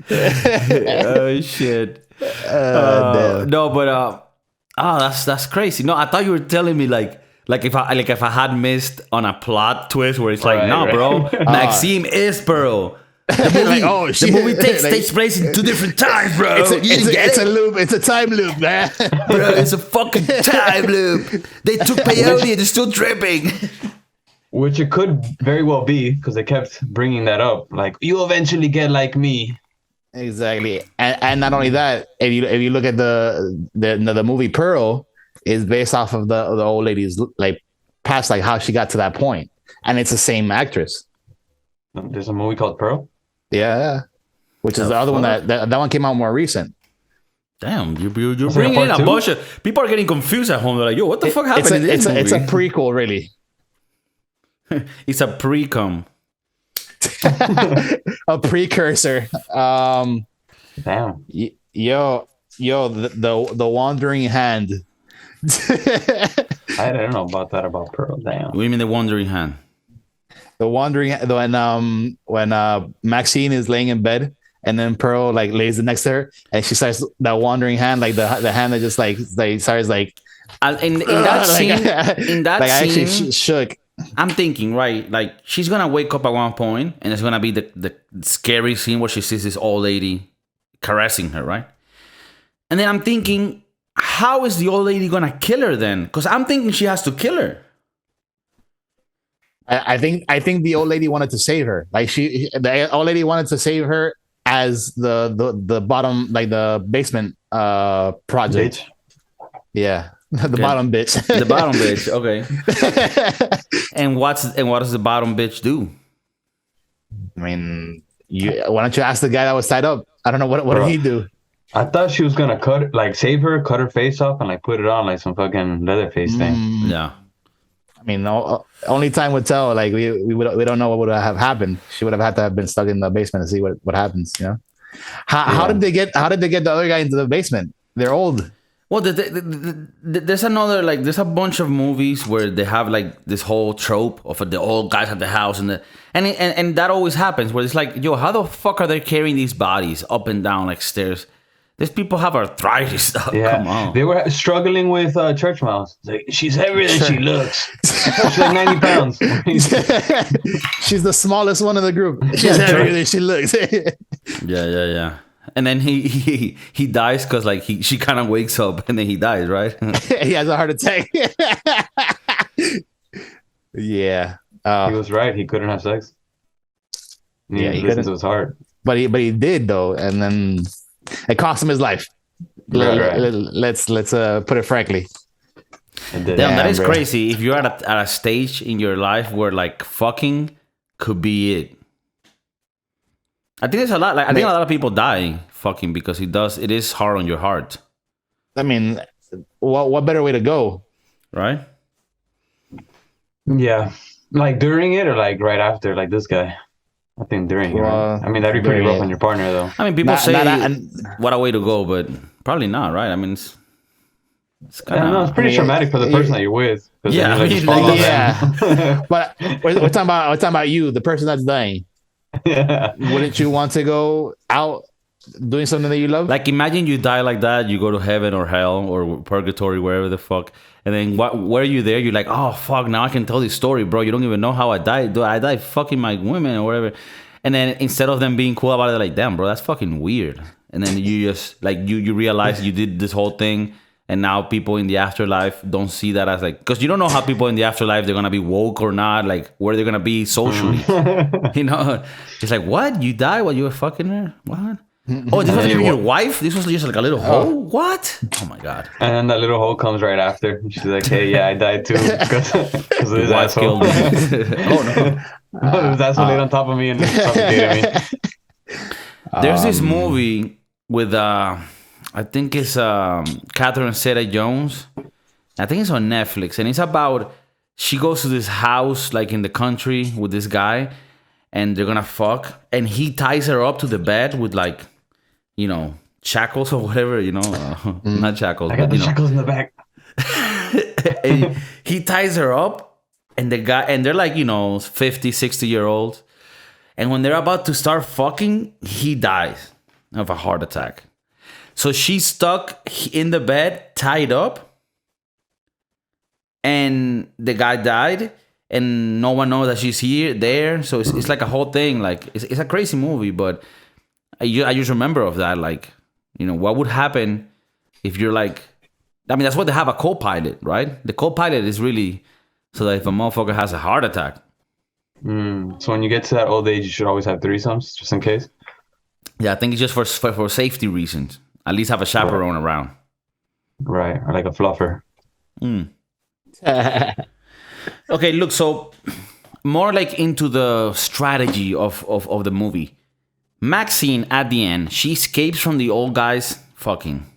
A: Oh shit. No, but that's crazy. No, I thought you were telling me like if I had missed on a plot twist where it's like, bro, Maxime is Pearl. The movie takes place in 2 different times, bro.
C: It's a loop. It's a time loop, man.
A: Bro, it's a fucking time loop. They took peyote and they're still tripping.
B: Which it could very well be because they kept bringing that up. Like, you eventually get like me.
C: Exactly, and not only that, if you look at the movie Pearl is based off of the old lady's like past, like how she got to that point, and it's the same actress.
B: There's a movie called Pearl.
C: Yeah, which is the other one that one came out more recent.
A: Damn, you're bringing in a bunch of people are getting confused at home. They're like, yo, what the fuck happened in this movie?
C: It's a prequel, really.
A: It's a pre-cum.
C: A precursor.
B: Damn.
C: Yo, the wandering hand.
B: I don't know about that about Pearl. Damn.
A: What do you mean the wandering hand?
C: The wandering when Maxine is laying in bed and then Pearl like lays it next to her and she starts that wandering hand, like the hand that just like starts like
A: in that scene,
C: like I actually shook.
A: I'm thinking, right, like she's gonna wake up at one point and it's gonna be the scary scene where she sees this old lady caressing her, right? And then I'm thinking, how is the old lady gonna kill her then? Because I'm thinking she has to kill her.
C: I think the old lady wanted to save her. Like the old lady wanted to save her as the bottom, like the basement project.
B: Bitch.
C: Yeah. The bottom bitch.
A: The bottom bitch. Okay. And what does the bottom bitch do?
C: I mean, why don't you ask the guy that was tied up? I don't know what did he do?
B: I thought she was gonna save her, cut her face off, and like put it on like some fucking Leatherface thing.
A: Yeah.
C: I mean, only time would tell. Like we don't know what would have happened. She would have had to have been stuck in the basement to see what happens. You know. How did they get the other guy into the basement? They're old.
A: Well, there's another, like, there's a bunch of movies where they have like this whole trope of the old guys at the house and that always happens where it's like, yo, how the fuck are they carrying these bodies up and down like stairs? These people have arthritis. Oh,
B: Yeah,
A: come on.
B: they were struggling with church mouse. Like, she's heavier than she looks. She's like 90 pounds.
C: She's the smallest one in the group. She's heavier than she looks.
A: Yeah. And then he dies because like she kind of wakes up and then he dies, right?
C: He has a heart attack. Yeah.
B: He was right. He couldn't have sex. He listened to his heart.
C: But he did though, and then it cost him his life.
B: Right.
C: Let's put it frankly.
A: Damn, that is crazy. If you're at a stage in your life where like fucking could be it. I think there's a lot. Like I think a lot of people die fucking because it is hard on your heart.
C: I mean, what better way to go,
A: right?
B: Yeah, like during it or like right after, like this guy. I think during it. Right? I mean, that'd be pretty rough on your partner, though.
A: I mean, people say what a way to go, but probably not, right? I mean, it's kind of.
B: It's pretty traumatic for the person that you're with.
A: Yeah,
C: But we're talking about you, the person that's dying.
B: Yeah.
C: Wouldn't you want to go out doing something that you love?
A: Like, imagine you die like that. You go to heaven or hell or purgatory, wherever the fuck. And then where are you there? You're like, oh, fuck, now I can tell this story, bro. You don't even know how I died. I died fucking my women or whatever. And then instead of them being cool about it, they're like, damn, bro, that's fucking weird. And then you just, like, you realize you did this whole thing. And now people in the afterlife don't see that as like, because you don't know how people in the afterlife, they're going to be woke or not, like where they're going to be socially. You know, it's like, what? You died while you were fucking her? What? Oh, this wasn't even your wife? This was just like a little hole? What? Oh my God.
B: And then that little hole comes right after. She's like, hey, yeah, I died too. Because of this asshole.
A: Killed me. Oh no.
B: This asshole laid on top of me and suffocated me.
A: There's this movie with, I think it's Catherine Zeta-Jones. I think it's on Netflix. And it's about, she goes to this house like in the country with this guy. And they're gonna fuck. And he ties her up to the bed with like, you know, shackles or whatever, you know. Not shackles.
B: I got the shackles in the back.
A: And he ties her up. And the guy, and they're like, you know, 50, 60-year-olds. And when they're about to start fucking, he dies of a heart attack. So she's stuck in the bed, tied up, and the guy died, and no one knows that she's there. So it's like a whole thing. Like it's a crazy movie, but I just remember of that. Like, you know, what would happen if you're like, I mean, that's why they have a co-pilot, right? The co-pilot is really so that if a motherfucker has a heart attack.
B: So when you get to that old age, you should always have threesomes, just in case.
A: Yeah, I think it's just for safety reasons. At least have a chaperone around.
B: Right, or like a fluffer.
A: Okay, look, so more like into the strategy of the movie. Maxine, at the end, she escapes from the old guys fucking.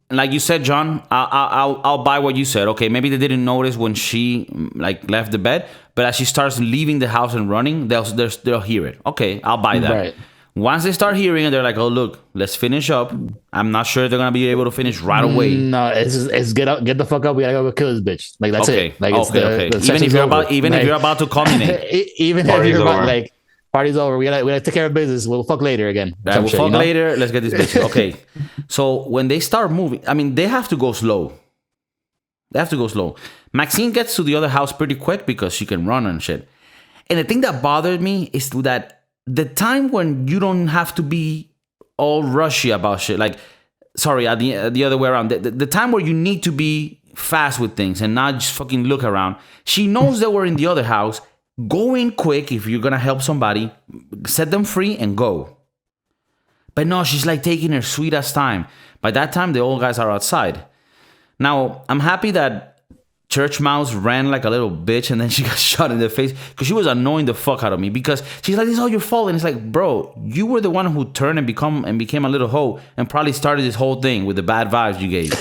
A: And like you said, John, I'll buy what you said. Okay, maybe they didn't notice when she like left the bed, but as she starts leaving the house and running, they'll hear it. Okay, I'll buy that.
C: Right.
A: Once they start hearing it, they're like, oh, look, let's finish up. I'm not sure they're going to be able to finish right away.
C: No, it's get the fuck up. We got to go kill this bitch. Like, that's it. Like, it's
A: okay. Even if you're about to culminate.
C: Even if you're about, like, party's over. We gotta take care of business. We'll fuck later again.
A: We'll fuck later. Let's get this bitch. Okay. So when they start moving, I mean, they have to go slow. Maxine gets to the other house pretty quick because she can run and shit. And the thing that bothered me is that the time when you don't have to be all rushy about shit, like, sorry, the other way around, the time where you need to be fast with things and not just fucking look around. She knows that we're in the other house. Go in quick if you're gonna help somebody, set them free and go. But no, she's like taking her sweet ass time. By that time, the old guys are outside. Now, I'm happy that Church Mouse ran like a little bitch and then she got shot in the face because she was annoying the fuck out of me because she's like, this is all your fault. And it's like, bro, you were the one who turned and became a little hoe and probably started this whole thing with the bad vibes you gave.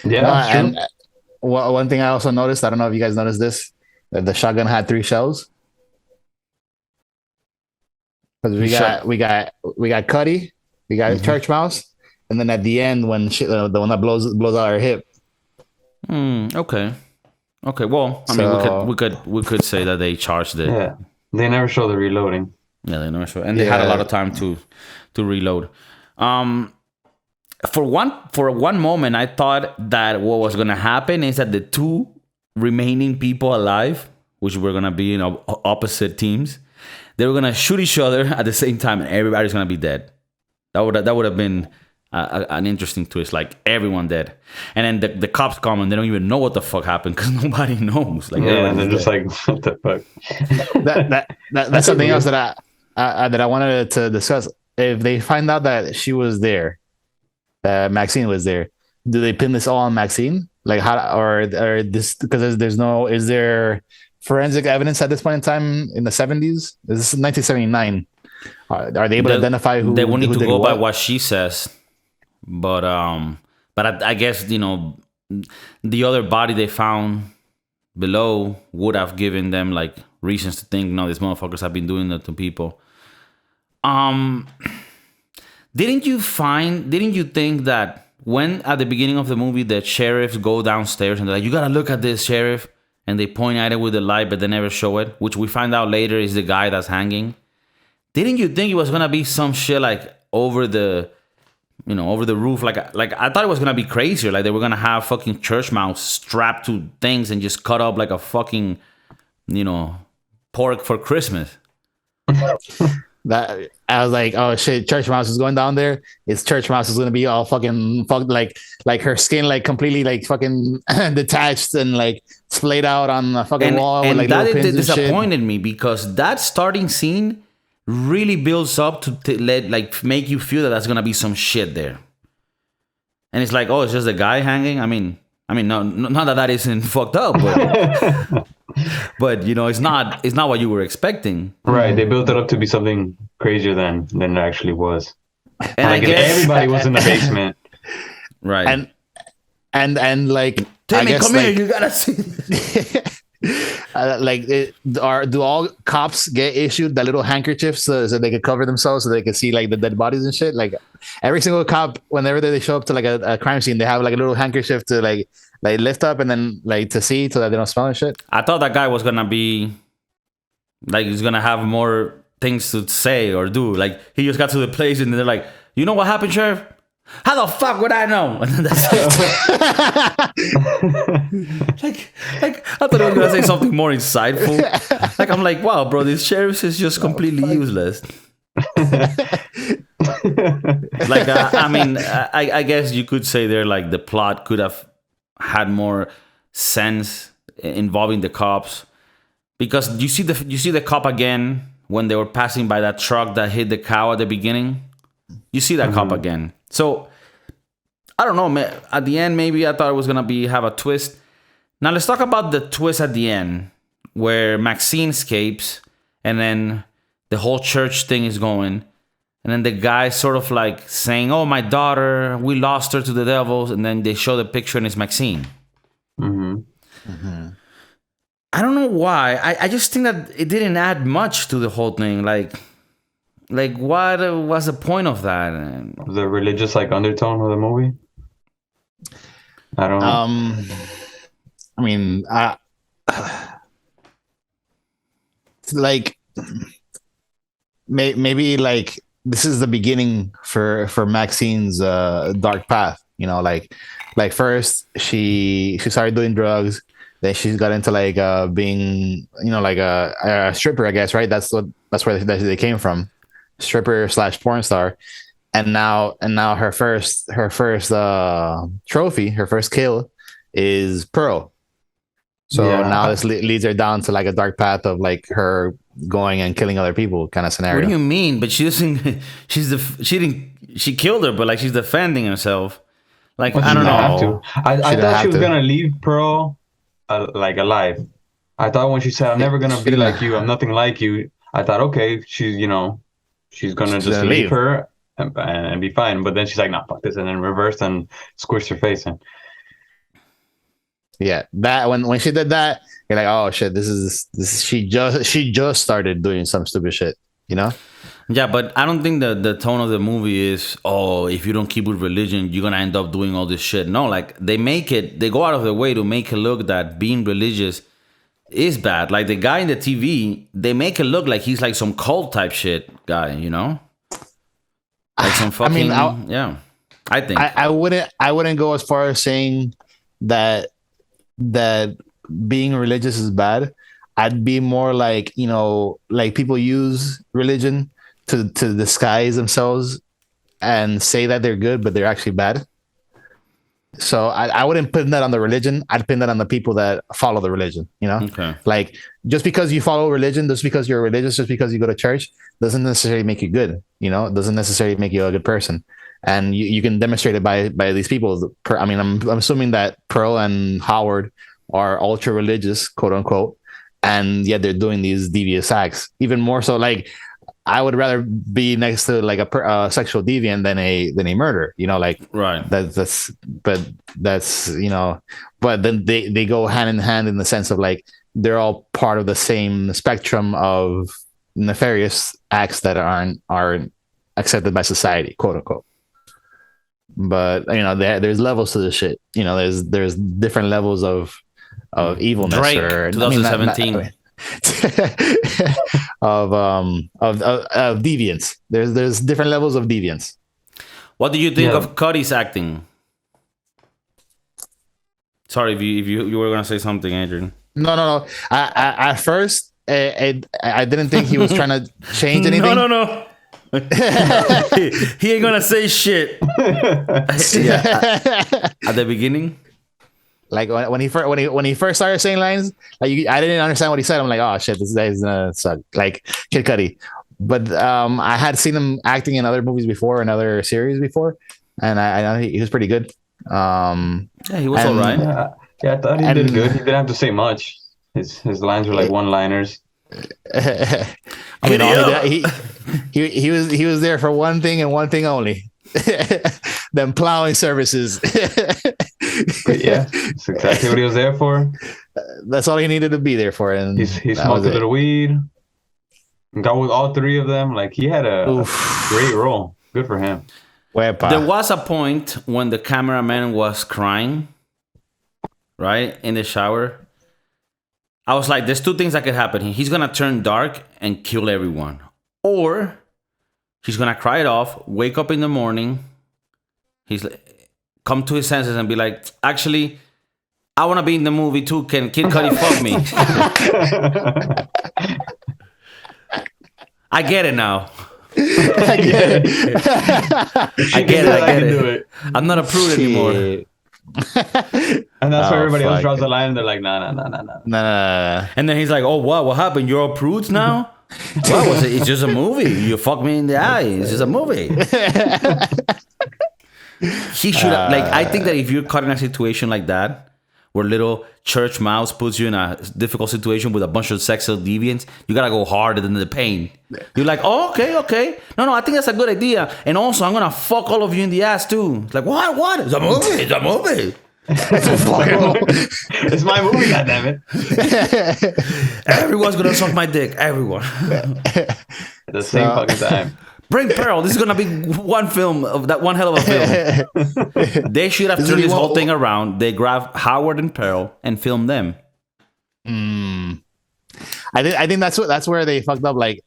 B: Yeah,
C: and one thing I also noticed, I don't know if you guys noticed this, that the shotgun had 3 shells. Because we got Cuddy, we got Church Mouse. And then at the end, when the one that blows out her hip.
A: Okay. Well, I mean, we could say that they charged it.
B: Yeah, they never show the reloading.
A: Yeah, they never showed, and they had a lot of time to reload. For one moment, I thought that what was gonna happen is that the two remaining people alive, which were gonna be opposite teams, they were gonna shoot each other at the same time, and everybody's gonna be dead. That would have been an interesting twist, like everyone dead, and then the cops come and they don't even know what the fuck happened because nobody knows. Like,
B: and they're just like, what the fuck?
C: That's something else that I wanted to discuss. If they find out that she was there, that Maxine was there, do they pin this all on Maxine? Like how, or this, because is there forensic evidence at this point in time in the 70s? This is 1979. Are they able to identify who?
A: They will need
C: who
A: to
C: did
A: go by what she says, but I guess the other body they found below would have given them like reasons to think, no, these motherfuckers have been doing that to people. Didn't you think that when at the beginning of the movie the sheriffs go downstairs and they're like, you gotta look at this, sheriff, and they point at it with the light but they never show it, which we find out later is the guy that's hanging? Didn't you think it was gonna be some shit like over the roof? Like I thought it was gonna be crazier. Like they were gonna have fucking church mouse strapped to things and just cut up like a fucking, pork for Christmas.
C: That I was like, oh shit, Church Mouse is going down there. It's Church Mouse is gonna be all fucking fucked, like her skin like completely like fucking detached and like splayed out on the fucking wall.
A: And
C: with, like,
A: that
C: disappointed
A: me because that starting scene really builds up to make you feel that that's gonna be some shit there. And it's like, oh, it's just a guy hanging. I mean, no, not that isn't fucked up, but but it's not what you were expecting.
B: Right, they built it up to be something crazier than it actually was.
A: And
B: like everybody was in the basement.
A: Right.
C: And like,
A: Timmy, come here, you gotta see.
C: Do all cops get issued that little handkerchief so they could cover themselves so they could see like the dead bodies and shit? Like every single cop, whenever they show up to like a crime scene, they have like a little handkerchief to like lift up and then like to see so that they don't smell and shit.
A: I thought that guy was gonna be like, he's gonna have more things to say or do. Like he just got to the place and they're like, you know what happened, Sheriff? How the fuck would I know? And then that's like I thought he was gonna say something more insightful. Like I'm like, wow, bro, this sheriff is just completely useless. Like I guess you could say there like the plot could have had more sense involving the cops, because you see the cop again when they were passing by that truck that hit the cow at the beginning. You see that cop again. So I don't know, man. At the end, maybe I thought it was gonna have a twist. Now let's talk about the twist at the end, where Maxine escapes, and then the whole church thing is going, and then the guy sort of like saying, "Oh, my daughter, we lost her to the devils," and then they show the picture and it's Maxine. I don't know why. I just think that it didn't add much to the whole thing. Like what was the point of that?
B: The religious like undertone of the movie. I don't know.
C: I mean, like maybe like this is the beginning for Maxine's dark path. Like first she started doing drugs, then she got into like being like a stripper, I guess, right? That's where they came from. Stripper / porn star, and now her first trophy, her first kill is Pearl. So now this leads her down to like a dark path of like her going and killing other people kind of scenario.
A: What do you mean? But she doesn't. She killed her, but like she's defending herself. Like I don't know.
B: I thought she was gonna leave Pearl like alive. I thought when she said, "I'm never gonna be like you. I'm nothing like you." I thought, okay, she's gonna just leave her and be fine. But then she's like, "Nah, fuck this," and then reversed and squished her face in.
C: Yeah, that when she did that, you're like, "Oh shit, this is she just started doing some stupid shit,"
A: Yeah, but I don't think the tone of the movie is, oh, if you don't keep with religion, you're gonna end up doing all this shit. No, like they go out of their way to make it look that being religious is bad. Like the guy in the TV, they make it look like he's like some cult type shit guy, you know? Like some fucking yeah. I think
C: I wouldn't go as far as saying that being religious is bad. I'd be more like, you know, like people use religion to disguise themselves and say that they're good, but they're actually bad. So I wouldn't put that on the religion. I'd pin that on the people that follow the religion, you know?
A: Okay.
C: Like, just because you follow religion, just because you're religious, just because you go to church, doesn't necessarily make you good, you know? It doesn't necessarily make you a good person. And you can demonstrate it by these people. I mean, I'm assuming that Pearl and Howard are ultra religious, quote unquote, and yet they're doing these devious acts. Even more so, like, I would rather be next to like a sexual deviant than a murderer, you know, like
A: right.
C: That's you know, but then they go hand in hand in the sense of like they're all part of the same spectrum of nefarious acts that aren't accepted by society, quote unquote. But you know, there's levels to this shit. You know, there's different levels of evilness.
A: Drake,
C: or
A: 2017.
C: of deviance. There's different levels of deviance.
A: What do you think of Cody's acting? Sorry if you were gonna say something, Adrian.
C: No. At first, I didn't think he was trying to change anything.
A: No. he ain't gonna say shit. At the beginning.
C: Like when he first started saying lines, like I didn't understand what he said. I'm like, oh shit, this guy's gonna suck, like Kid Cudi. But I had seen him acting in other movies before, in other series before, and I know he was pretty good.
A: Yeah, he was all right.
B: Yeah, I thought he did good. He didn't have to say much. His lines were like one-liners.
C: I mean, he was there for one thing and one thing only. Them plowing services.
B: Yeah, that's exactly what he was there for.
C: That's all he needed to be there for. And
B: he smoked a little weed. Got with all three of them. Like, he had a great role. Good for him.
A: There was a point when the cameraman was crying, right, in the shower. I was like, there's two things that could happen. He's gonna turn dark and kill everyone, or he's gonna cry it off, wake up in the morning, he's like, come to his senses and be like, actually, I want to be in the movie too. Can Kid Cudi fuck me? I get it now.
C: I get
B: it.
A: I'm not a prude anymore.
B: And that's where everybody else draws the line and they're like, nah.
A: And then he's like, oh, what happened? You're all prudes now? What was it? It's just a movie. You fuck me in the eye. It's just a movie. He should have, like, I think that if you're caught in a situation like that, where little church mouse puts you in a difficult situation with a bunch of sexual deviants, you gotta go harder than the pain. You're like, oh, okay. No, I think that's a good idea. And also, I'm gonna fuck all of you in the ass too. It's like, what? It's a movie.
B: It's my movie, goddammit.
A: Everyone's gonna suck my dick. Everyone.
B: At the same fucking time.
A: Bring Pearl. This is gonna be one film of that, one hell of a film. They should have turned this whole thing around. They grab Howard and Pearl and film them.
C: I think that's where they fucked up. Like,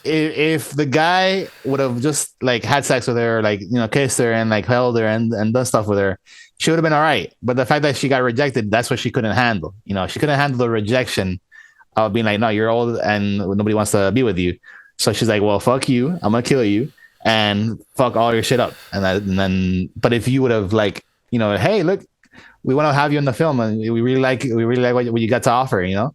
C: if the guy would have just like had sex with her, like, you know, kissed her and like held her and done stuff with her, she would have been all right. But the fact that she got rejected, that's what she couldn't handle. You know, she couldn't handle the rejection of being like, no, you're old and nobody wants to be with you. So she's like, well, fuck you. I'm going to kill you and fuck all your shit up. And then, but if you would have, like, you know, hey, look, we want to have you in the film and we really like what you got to offer, you know,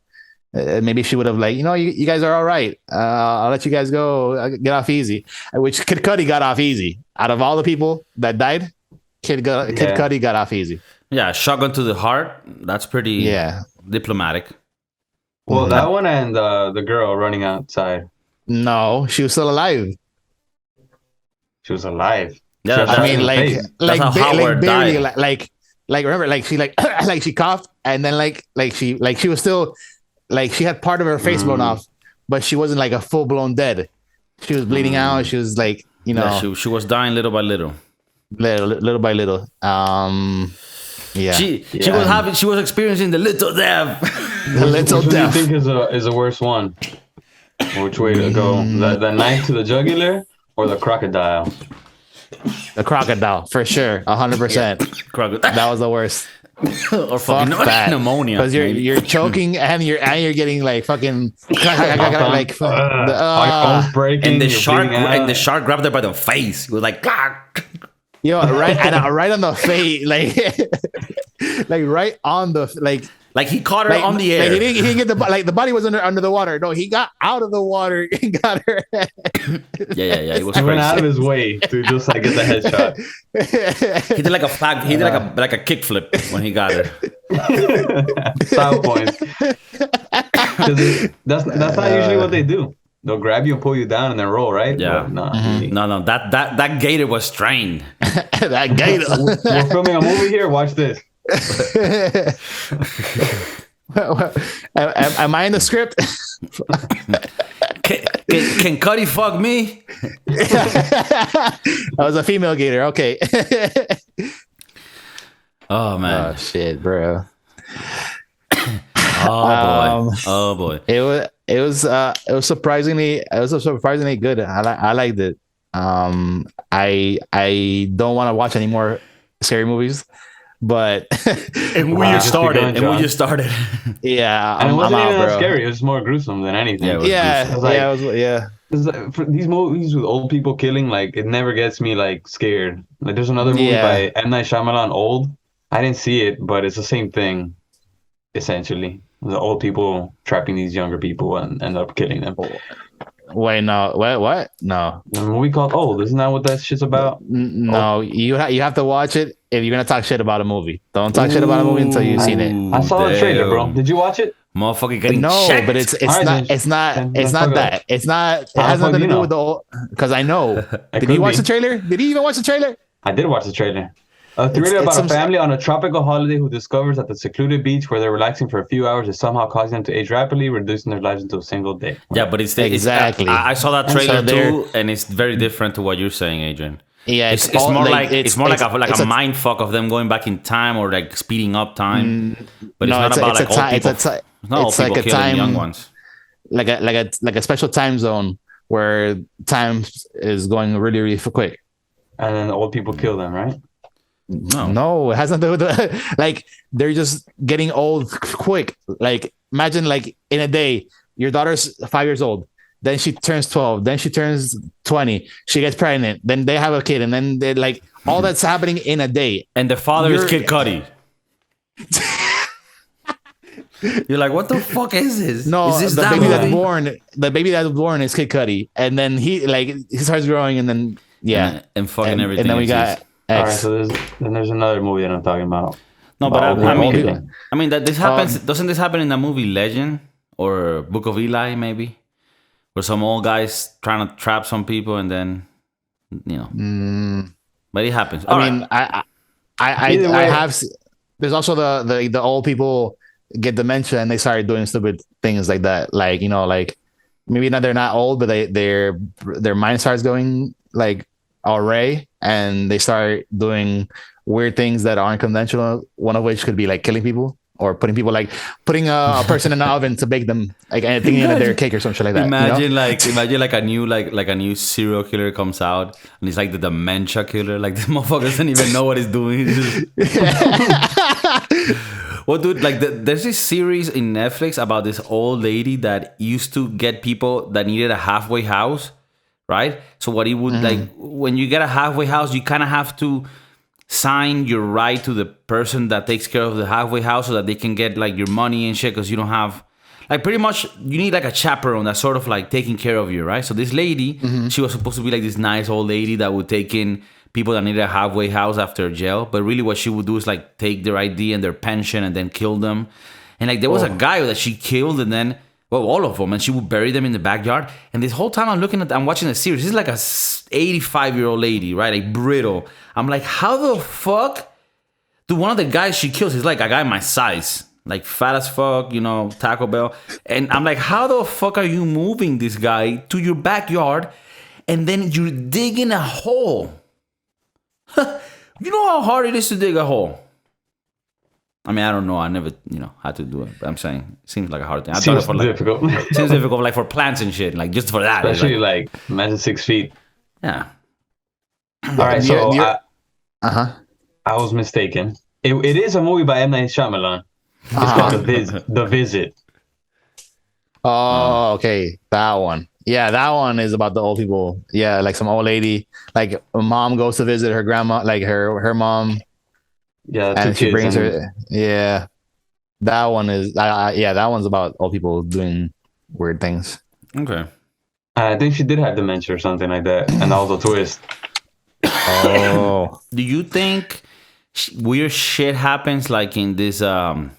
C: maybe she would have, like, you know, you guys are all right. I'll let you guys go, get off easy, which Kid Cudi got off easy. Out of all the people that died, Kid Cudi got off easy.
A: Yeah. Shotgun to the heart. That's pretty diplomatic.
B: Well, that one and the girl running outside.
C: No, she was still alive.
B: She was alive.
A: Yeah,
C: I mean, like barely,
A: died.
C: like remember, like she like she coughed, and then like she was still, like, she had part of her face blown off, but she wasn't like a full blown dead. She was bleeding out. She was like, you know,
A: yeah, she was dying little by little.
C: Little by little. Yeah.
A: She was experiencing the little death.
C: The little
B: Which one do you
C: death.
B: think is a worse one? Which way to go? The knife to the jugular or the crocodile?
C: The crocodile, for sure. 100%.
A: Crocodile.
C: That was the worst.
A: Or
C: Fuck
A: fucking
C: that.
A: pneumonia.
C: Because
A: maybe.
C: you're choking and you're getting like fucking like
B: all your bones breaking.
A: And the
B: you're
A: shark
B: bleeding out.
A: and the shark grabbed her by the face. It was like,
C: yo, right and right on the face, like right on the
A: like he caught her on the air.
C: Like he didn't get the body was under the water. No, he got out of the water and got her.
A: Yeah. It was
B: He went out of
A: crazy.
B: his way to just like get the headshot.
A: He did like a flag. He did like a kickflip when he got her.
B: Style points. 'Cause that's not usually what they do. They'll grab you and pull you down and then roll, right?
A: Yeah.
B: But, nah,
A: No. That gator was trained.
C: That gator.
B: We're filming a movie here. Watch this.
C: Am I in the script?
A: Can Cuddy fuck me?
C: That was a female gator. Okay.
A: Oh man.
C: Oh shit, bro.
A: Oh boy.
C: It was surprisingly good. I liked it. I don't want to watch any more scary movies, but
A: And we just started.
C: yeah,
B: And it
C: I'm
B: wasn't
C: out,
B: even that
C: bro.
B: scary. It was more gruesome than anything.
A: Yeah, it was
C: Yeah,
B: It's like-
C: yeah, it was, yeah.
B: It's like, for these movies with old people killing, like it never gets me like scared. Like there's another movie
C: Yeah.
B: by M. Night Shyamalan, Old. I didn't see it, but it's the same thing, essentially. The old people trapping these younger people and end up killing them.
C: Wait, no, what? No,
B: The movie called Old, isn't that what that shit's about?
C: No. You have to watch it if you're gonna talk shit about a movie. Don't talk shit about a movie until you've seen it.
B: I saw the trailer, bro.
A: Damn.
B: Did you watch it?
A: Motherfucker getting
C: No,
A: checked.
C: but it's
B: Alright,
C: not
B: then-
C: it's not
B: then
C: it's
B: fuck
C: not
B: it.
C: that. It's not. It
B: How
C: has
B: the fuck
C: nothing
B: do
C: to
B: you
C: do with the old. Because I know. Did
B: could
C: you watch
B: be.
C: the trailer? Did you even watch the trailer?
B: I did watch the trailer. A thriller
C: it's
B: about
C: some-
B: a family on a tropical holiday who discovers that the secluded beach where they're relaxing for a few hours is somehow causing them to age rapidly, reducing their lives into a single day.
A: Yeah, but it's
C: Exactly.
A: I saw that
C: And so
A: trailer
C: they're-
A: too, and it's very different to what you're saying, Adrian.
C: Yeah,
A: It's
C: all,
A: more like it's more like
C: it's
A: a mind fuck of them going back in time or like speeding up time. But it's not about like old people. It's not old
C: it's like
A: people
C: a
A: killing
C: time
A: young ones.
C: like a special time zone where time is going really really quick.
B: And then the old people kill them, right?
C: No, it has nothing to do with the, like they're just getting old quick. Like imagine like in a day, your daughter's 5 years old, then she turns 12, then she turns 20, she gets pregnant, then they have a kid, and then they like all that's happening in a day.
A: And the father is
C: You're-
A: Kid Cudi. You're like, what the fuck is this?
C: No,
A: is this
C: the
A: that
C: baby that's
A: movie?
C: born is Kid Cudi, and then he starts growing, and then yeah,
A: and fucking everything.
C: and then we
A: exists.
C: got
B: All right,
C: X.
B: so there's another movie that I'm talking about.
A: No, but
B: About
A: I
B: old
A: mean,
B: people.
A: that this happens. Doesn't this happen in the movie Legend or Book of Eli, maybe, where some old guys trying to trap some people and then, you know, but it happens.
C: I mean, I
B: Either way-
C: have. There's also the old people get dementia and they start doing stupid things like that. Like like maybe they're not old, but their mind starts going like array, and they start doing weird things that aren't conventional. One of which could be like killing people or putting a person in the oven to bake them, like and thinking that they're a cake or something like that.
A: imagine like a new serial killer comes out and he's like the dementia killer. Like this motherfucker doesn't even know what he's doing. He's just- Well, dude, like there's this series in Netflix about this old lady that used to get people that needed a halfway house, right? So what he would like when you get a halfway house, you kind of have to sign your right to the person that takes care of the halfway house so that they can get like your money and shit because you don't have like pretty much you need like a chaperone that's sort of like taking care of you, right? So this lady, she was supposed to be like this nice old lady that would take in people that needed a halfway house after jail, but really what she would do is like take their ID and their pension and then kill them. And like there was a guy that she killed and then all of them, and she would bury them in the backyard. And this whole time I'm watching the series. This is like a 85-year-old lady, right? Like brittle. I'm like, how the fuck do one of the guys she kills is like a guy my size, like fat as fuck, Taco Bell. And I'm like, how the fuck are you moving this guy to your backyard and then you're digging a hole? You know how hard it is to dig a hole? I mean, I don't know. I never, had to do it. But I'm saying, it seems like a hard thing. I
B: Seems
A: thought it for
B: difficult.
A: seems difficult, like for plants and shit, like just for that.
B: Especially like imagine 6 feet.
A: Yeah.
B: All right, so
C: Uh-huh.
B: I was mistaken. It is a movie by M. Night Shyamalan. It's called The Visit.
C: Oh, okay. That one. Yeah, that one is about the old people. Yeah, like some old lady. Like a mom goes to visit her grandma, like her mom.
B: Yeah,
C: And she brings her. Yeah. That one is, that one's about old people doing weird things.
A: Okay.
B: I think she did have dementia or something like that, and that was a twist.
C: Oh.
A: Do you think weird shit happens like in this, old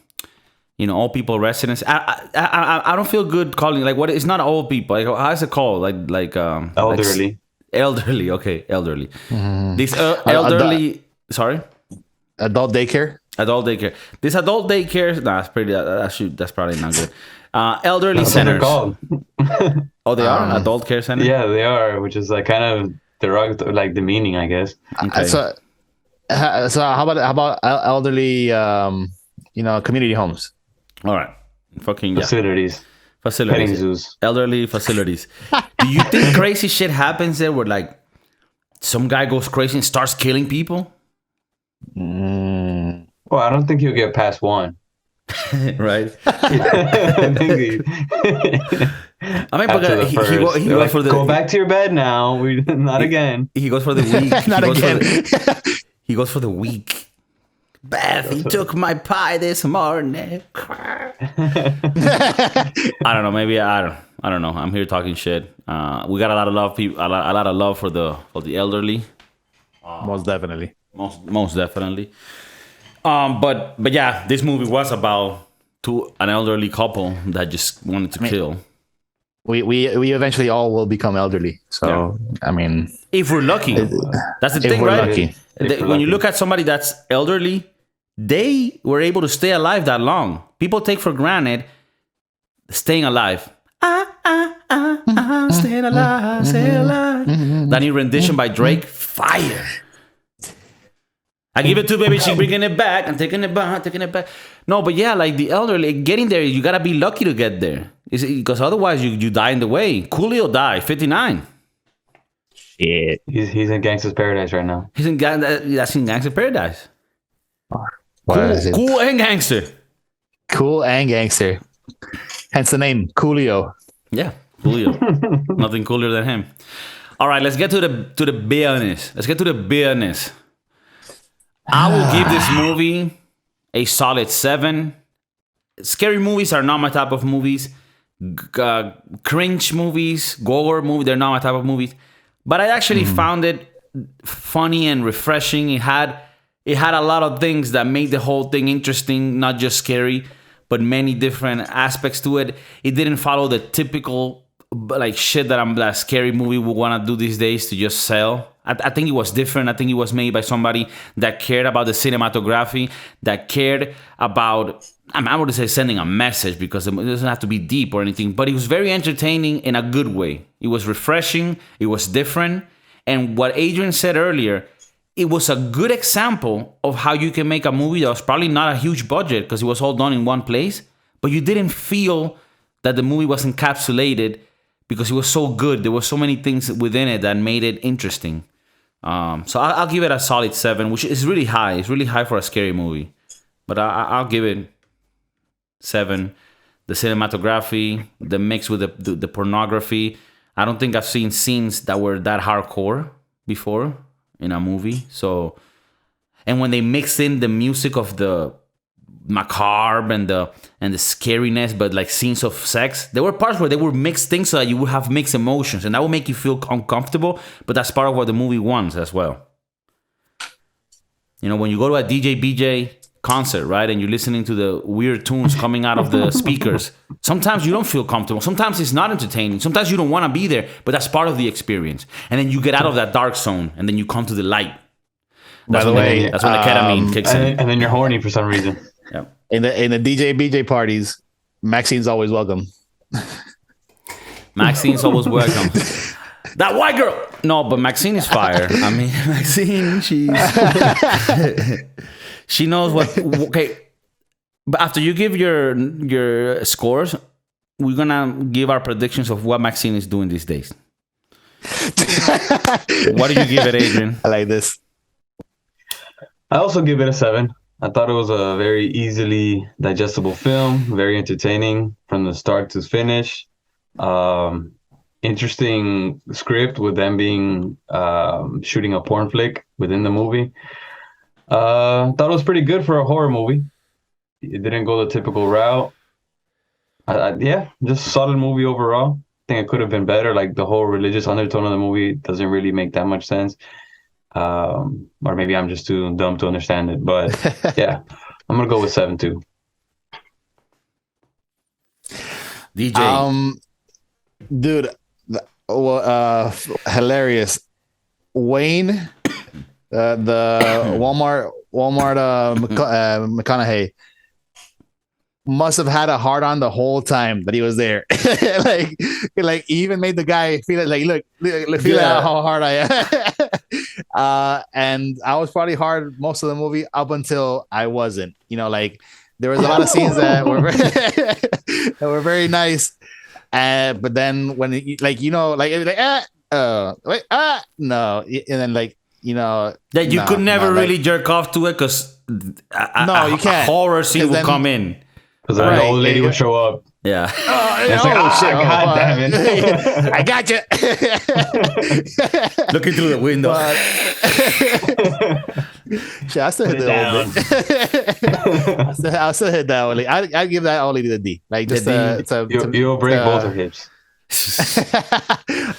A: people residence? I don't feel good calling what? It's not old people. Like, how's it called?
B: Elderly.
A: Elderly. Okay, elderly.
C: Mm-hmm.
A: This elderly. Sorry.
C: Adult daycare.
A: Adult daycare. This adult daycare. Nah, that's probably not good. Elderly centers.
B: What they're called.
A: Oh, they are adult care centers.
B: Yeah, they are, which is like kind of derogatory, like demeaning, I guess.
A: Okay.
C: So how about elderly, community homes?
A: All right. Fucking
B: Facilities. Petting zoos.
A: Elderly facilities. Do you think crazy shit happens there where some guy goes crazy and starts killing people?
B: Well, I don't think he'll get past one.
A: Right.
B: I think
A: he goes for the
B: go back to your bed now. Not again.
A: He goes for the week.
C: Not again.
A: He goes for the week. Beth, he took my pie this morning. I don't know. Maybe I don't know. I'm here talking shit. We got a lot of love. A lot of love for the elderly.
C: Most definitely.
A: Most definitely. But yeah, this movie was about an elderly couple that just wanted to kill.
C: We eventually all will become elderly. So I mean,
A: if we're lucky, that's the thing, right?
C: Lucky.
A: When you look at somebody that's elderly, they were able to stay alive that long. People take for granted staying alive. Staying alive, stay alive. That new rendition by Drake, fire. I give it to baby, she bringing it back. I'm taking it back. No, but yeah, like the elderly, getting there, you gotta be lucky to get there. Because otherwise you die in the way. Coolio died, 59.
C: Shit.
B: He's in Gangsta's Paradise right now.
A: That's in Gangsta's Paradise. Cool and gangster.
C: Cool and gangster. Hence the name, Coolio.
A: Yeah, Coolio. Nothing cooler than him. All right, let's get to the business. I will give this movie a solid 7. Scary movies are not my type of movies. Cringe movies, gore movies, they're not my type of movies. But I actually found it funny and refreshing. It had a lot of things that made the whole thing interesting, not just scary, but many different aspects to it. It didn't follow the typical shit that scary movie would want to do these days to just sell. I think it was different. I think it was made by somebody that cared about the cinematography, that cared about, I would say sending a message, because it doesn't have to be deep or anything, but it was very entertaining in a good way. It was refreshing. It was different. And what Adrian said earlier, it was a good example of how you can make a movie that was probably not a huge budget because it was all done in one place, but you didn't feel that the movie was encapsulated because it was so good. There were so many things within it that made it interesting. So I'll give it a solid 7, which is really high. It's really high for a scary movie. But I'll give it 7. The cinematography, the mix with the pornography. I don't think I've seen scenes that were that hardcore before in a movie. So, and when they mix in the music of the macabre and the scariness, but scenes of sex, there were parts where they would mix things so that you would have mixed emotions, and that would make you feel uncomfortable. But that's part of what the movie wants as well. When you go to a DJ BJ concert, right, and you're listening to the weird tunes coming out of the speakers, sometimes you don't feel comfortable. Sometimes it's not entertaining. Sometimes you don't want to be there, but that's part of the experience. And then you get out of that dark zone, and then you come to the light. That's when the ketamine kicks in.
B: And then you're horny for some reason.
A: Yeah.
C: In the DJ BJ parties, Maxine's always welcome.
A: Maxine's always welcome. That white girl. No, but Maxine is fire. I mean, Maxine, she knows what. Okay, But after you give your scores, we're gonna give our predictions of what Maxine is doing these days. What do you give it, Adrian?
C: I like this.
B: I also give it a 7. I thought it was a very easily digestible film, very entertaining from the start to finish. Interesting script with them being shooting a porn flick within the movie. Thought it was pretty good for a horror movie. It didn't go the typical route. Yeah, just solid movie overall. I think it could have been better. Like the whole religious undertone of the movie doesn't really make that much sense. Or maybe I'm just too dumb to understand it. But yeah, I'm gonna go with 7 too.
A: DJ,
C: dude, hilarious. Wayne, the Walmart McConaughey must have had a hard on the whole time that he was there. like he even made the guy feel like, look feel how hard I am. And I was probably hard most of the movie up until I wasn't. Like there was a lot of scenes that were that were very nice. But then when no, and then
A: that you could never really jerk off to it because
C: you can't.
A: A horror scene will come in.
B: Because an old lady would show up.
A: Yeah.
B: It's shit! God damn it!
C: I got you.
A: Looking through the window.
C: Shit, I still hit that old. I still hit that only. I'd give that only to the D. Like just
B: you'll break both her hips.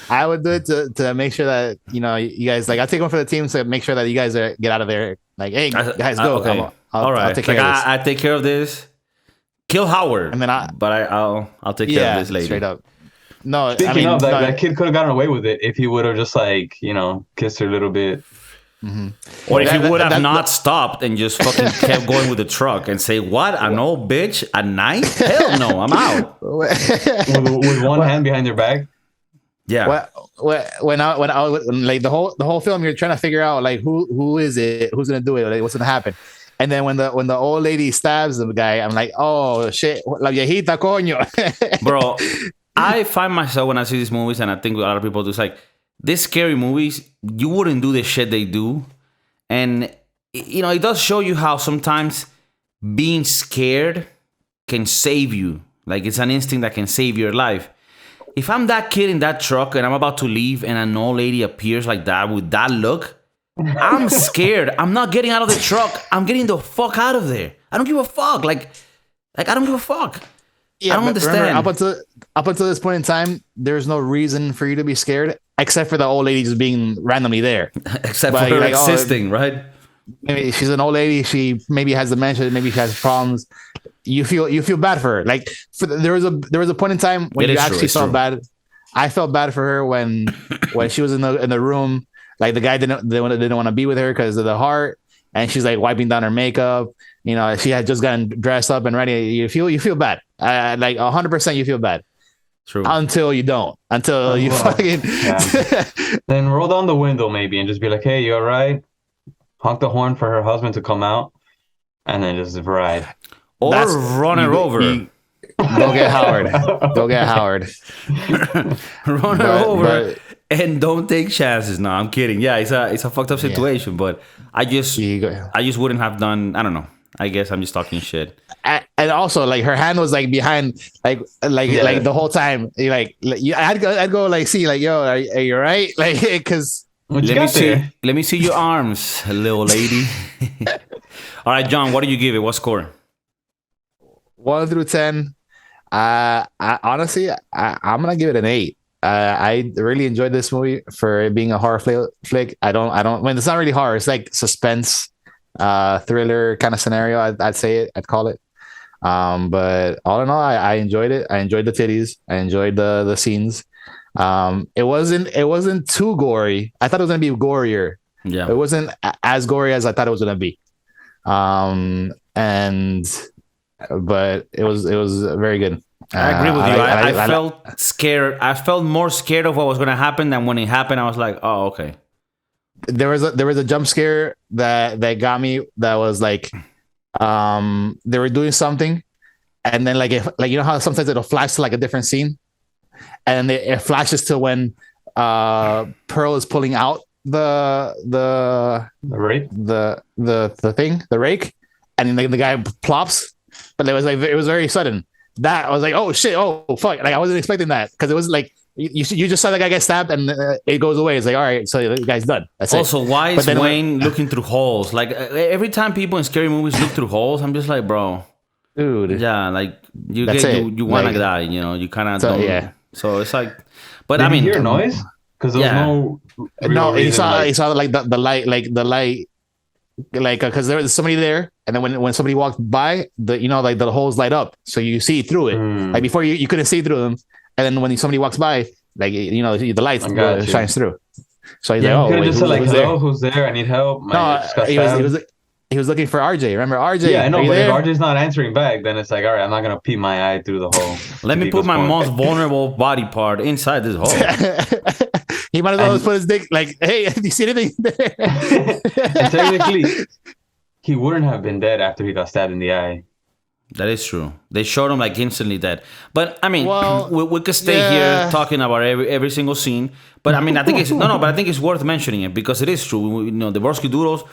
C: I would do it to make sure that you guys like. I'll take one for the team to make sure that you guys get out of there. Like, hey guys, go.
A: Okay. All right. I'll take care of this. I take care of this. Kill Howard,
C: and then
A: I'll take care of this lady.
C: Straight up. No,
B: Speaking of that kid could have gotten away with it if he would have just kissed her a little bit.
A: Mm-hmm. Or if he would have not stopped and just fucking kept going with the truck and say, "What? An old bitch at night? Hell no, I'm out."
B: with one hand behind their back.
A: Yeah.
C: When I was like the whole film, you're trying to figure out like who is it, who's gonna do it, like, what's gonna happen. And then when the old lady stabs the guy, I'm like, oh shit, la viejita coño.
A: Bro, I find myself when I see these movies, and I think a lot of people do, it's like, these scary movies, you wouldn't do the shit they do. And, it does show you how sometimes being scared can save you. Like, it's an instinct that can save your life. If I'm that kid in that truck and I'm about to leave and an old lady appears like that with that look, I'm scared. I'm not getting out of the truck. I'm getting the fuck out of there. I don't give a fuck. Like I don't give a fuck.
C: Yeah,
A: I don't understand.
C: Remember, up until this point in time, there's no reason for you to be scared, except for the old lady just being randomly there.
A: Except for her existing, right?
C: Maybe she's an old lady. She maybe has dementia. Maybe she has problems. You feel bad for her. Like there was a point in time when you actually felt bad. I felt bad for her when she was in the room. Like the guy didn't want to be with her because of the heart, and she's like wiping down her makeup. She had just gotten dressed up and ready. You feel bad. Like 100%, you feel bad.
A: True.
C: Until you don't. Until you fucking.
B: Yeah. Then roll down the window maybe and just be like, "Hey, you all right?" Honk the horn for her husband to come out, and then just ride.
A: Or run her over.
C: Go get Howard.
A: Run her over. And don't take chances. No, I'm kidding. Yeah, it's a fucked up situation, but I just wouldn't have done. I don't know. I guess I'm just talking shit.
C: And also, like her hand was like behind, like the whole time. I'd go like see like, yo, are you right? Like, because
A: let me see your arms, little lady. All right, John, what do you give it? What score?
C: 1 through 10. Honestly, I'm gonna give it an 8. I really enjoyed this movie for it being a horror flick. I mean, it's not really horror. It's like suspense, thriller kind of scenario. I'd say it. I'd call it. But all in all, I enjoyed it. I enjoyed the titties. I enjoyed the scenes. It wasn't too gory. I thought it was gonna be gorier.
A: Yeah.
C: It wasn't as gory as I thought it was gonna be. But it was very good.
A: I agree with you. I felt scared. I felt more scared of what was going to happen than when it happened. I was like, oh, okay.
C: There was a jump scare that got me. That was like They were doing something, and then like you know how sometimes it'll flash to like a different scene, and it flashes to when Pearl is pulling out
B: Right?
C: the thing, the rake, and then the guy plops. But it was very sudden. That I was like, oh shit, oh fuck, like I wasn't expecting that because it was like you just saw the guy get stabbed and it goes away. It's like, all right, so the guy's done. That's
A: also,
C: it.
A: why is Wayne looking through holes? Like every time people in scary movies look through holes, I'm just like, bro,
C: dude.
A: Yeah, like you want to die, you know, you kind of don't.
C: Yeah.
A: So it's like, but
B: Did
A: I mean,
B: you hear noise? Because there was
C: no. He saw like the light, like because there was somebody there, and then when somebody walked by, like the holes light up, so you see through it. Like before, you couldn't see through them, and then when somebody walks by, like the light shines through. So he's like, oh,
B: could have just said like, hello, who's there? I need help.
C: He was looking for RJ. Remember RJ?
B: Yeah, I know, but if RJ's not answering back, then it's like, all right, I'm not gonna peep my eye through the hole.
A: Let me put my most vulnerable body part inside this hole.
C: He might as well put his dick like, hey, do you see anything there?
B: And technically, he wouldn't have been dead after he got stabbed in the eye.
A: That is true. They showed him like instantly dead. But I mean, we could stay here talking about every single scene. But I mean, I think it's but I think it's worth mentioning it because it is true. The Borsky Doodles,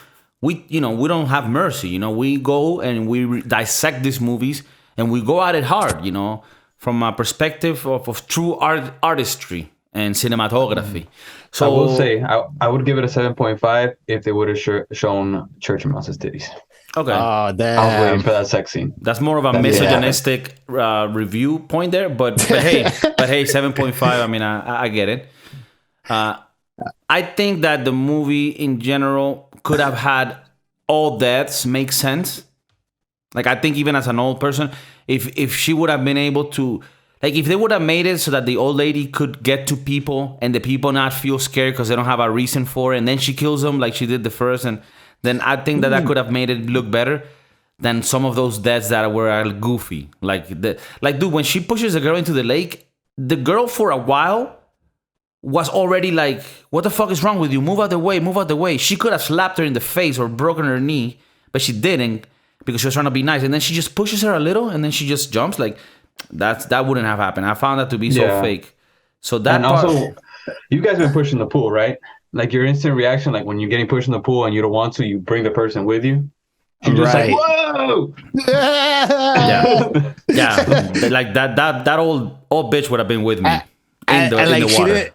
A: we don't have mercy. We go and we dissect these movies and we go at it hard. From a perspective of true artistry and cinematography. So
B: I will say I would give it a 7.5 if they would have shown Church Mouse's titties.
A: Okay.
C: Oh, damn.
B: I was waiting for that sex scene.
A: That's more of a misogynistic review point there, but hey, 7.5. I mean, I get it. I think that the movie in general could have had all deaths make sense. Like I think even as an old person, if she would have been able to. Like, if they would have made it so that the old lady could get to people and the people not feel scared because they don't have a reason for it, and then she kills them like she did the first, and then I think that could have made it look better than some of those deaths that were goofy. Dude, when she pushes the girl into the lake, the girl for a while was already like, what the fuck is wrong with you? Move out the way, move out the way. She could have slapped her in the face or broken her knee, but she didn't because she was trying to be nice. And then she just pushes her a little, and then she just jumps like... That wouldn't have happened. I found that to be so fake. So that
B: and also, you guys been pushing the pool, right? Like your instant reaction, like when you're getting pushed in the pool and you don't want to, you bring the person with you. And you're just like, whoa!
A: yeah. Like that old bitch would have been with me in the water.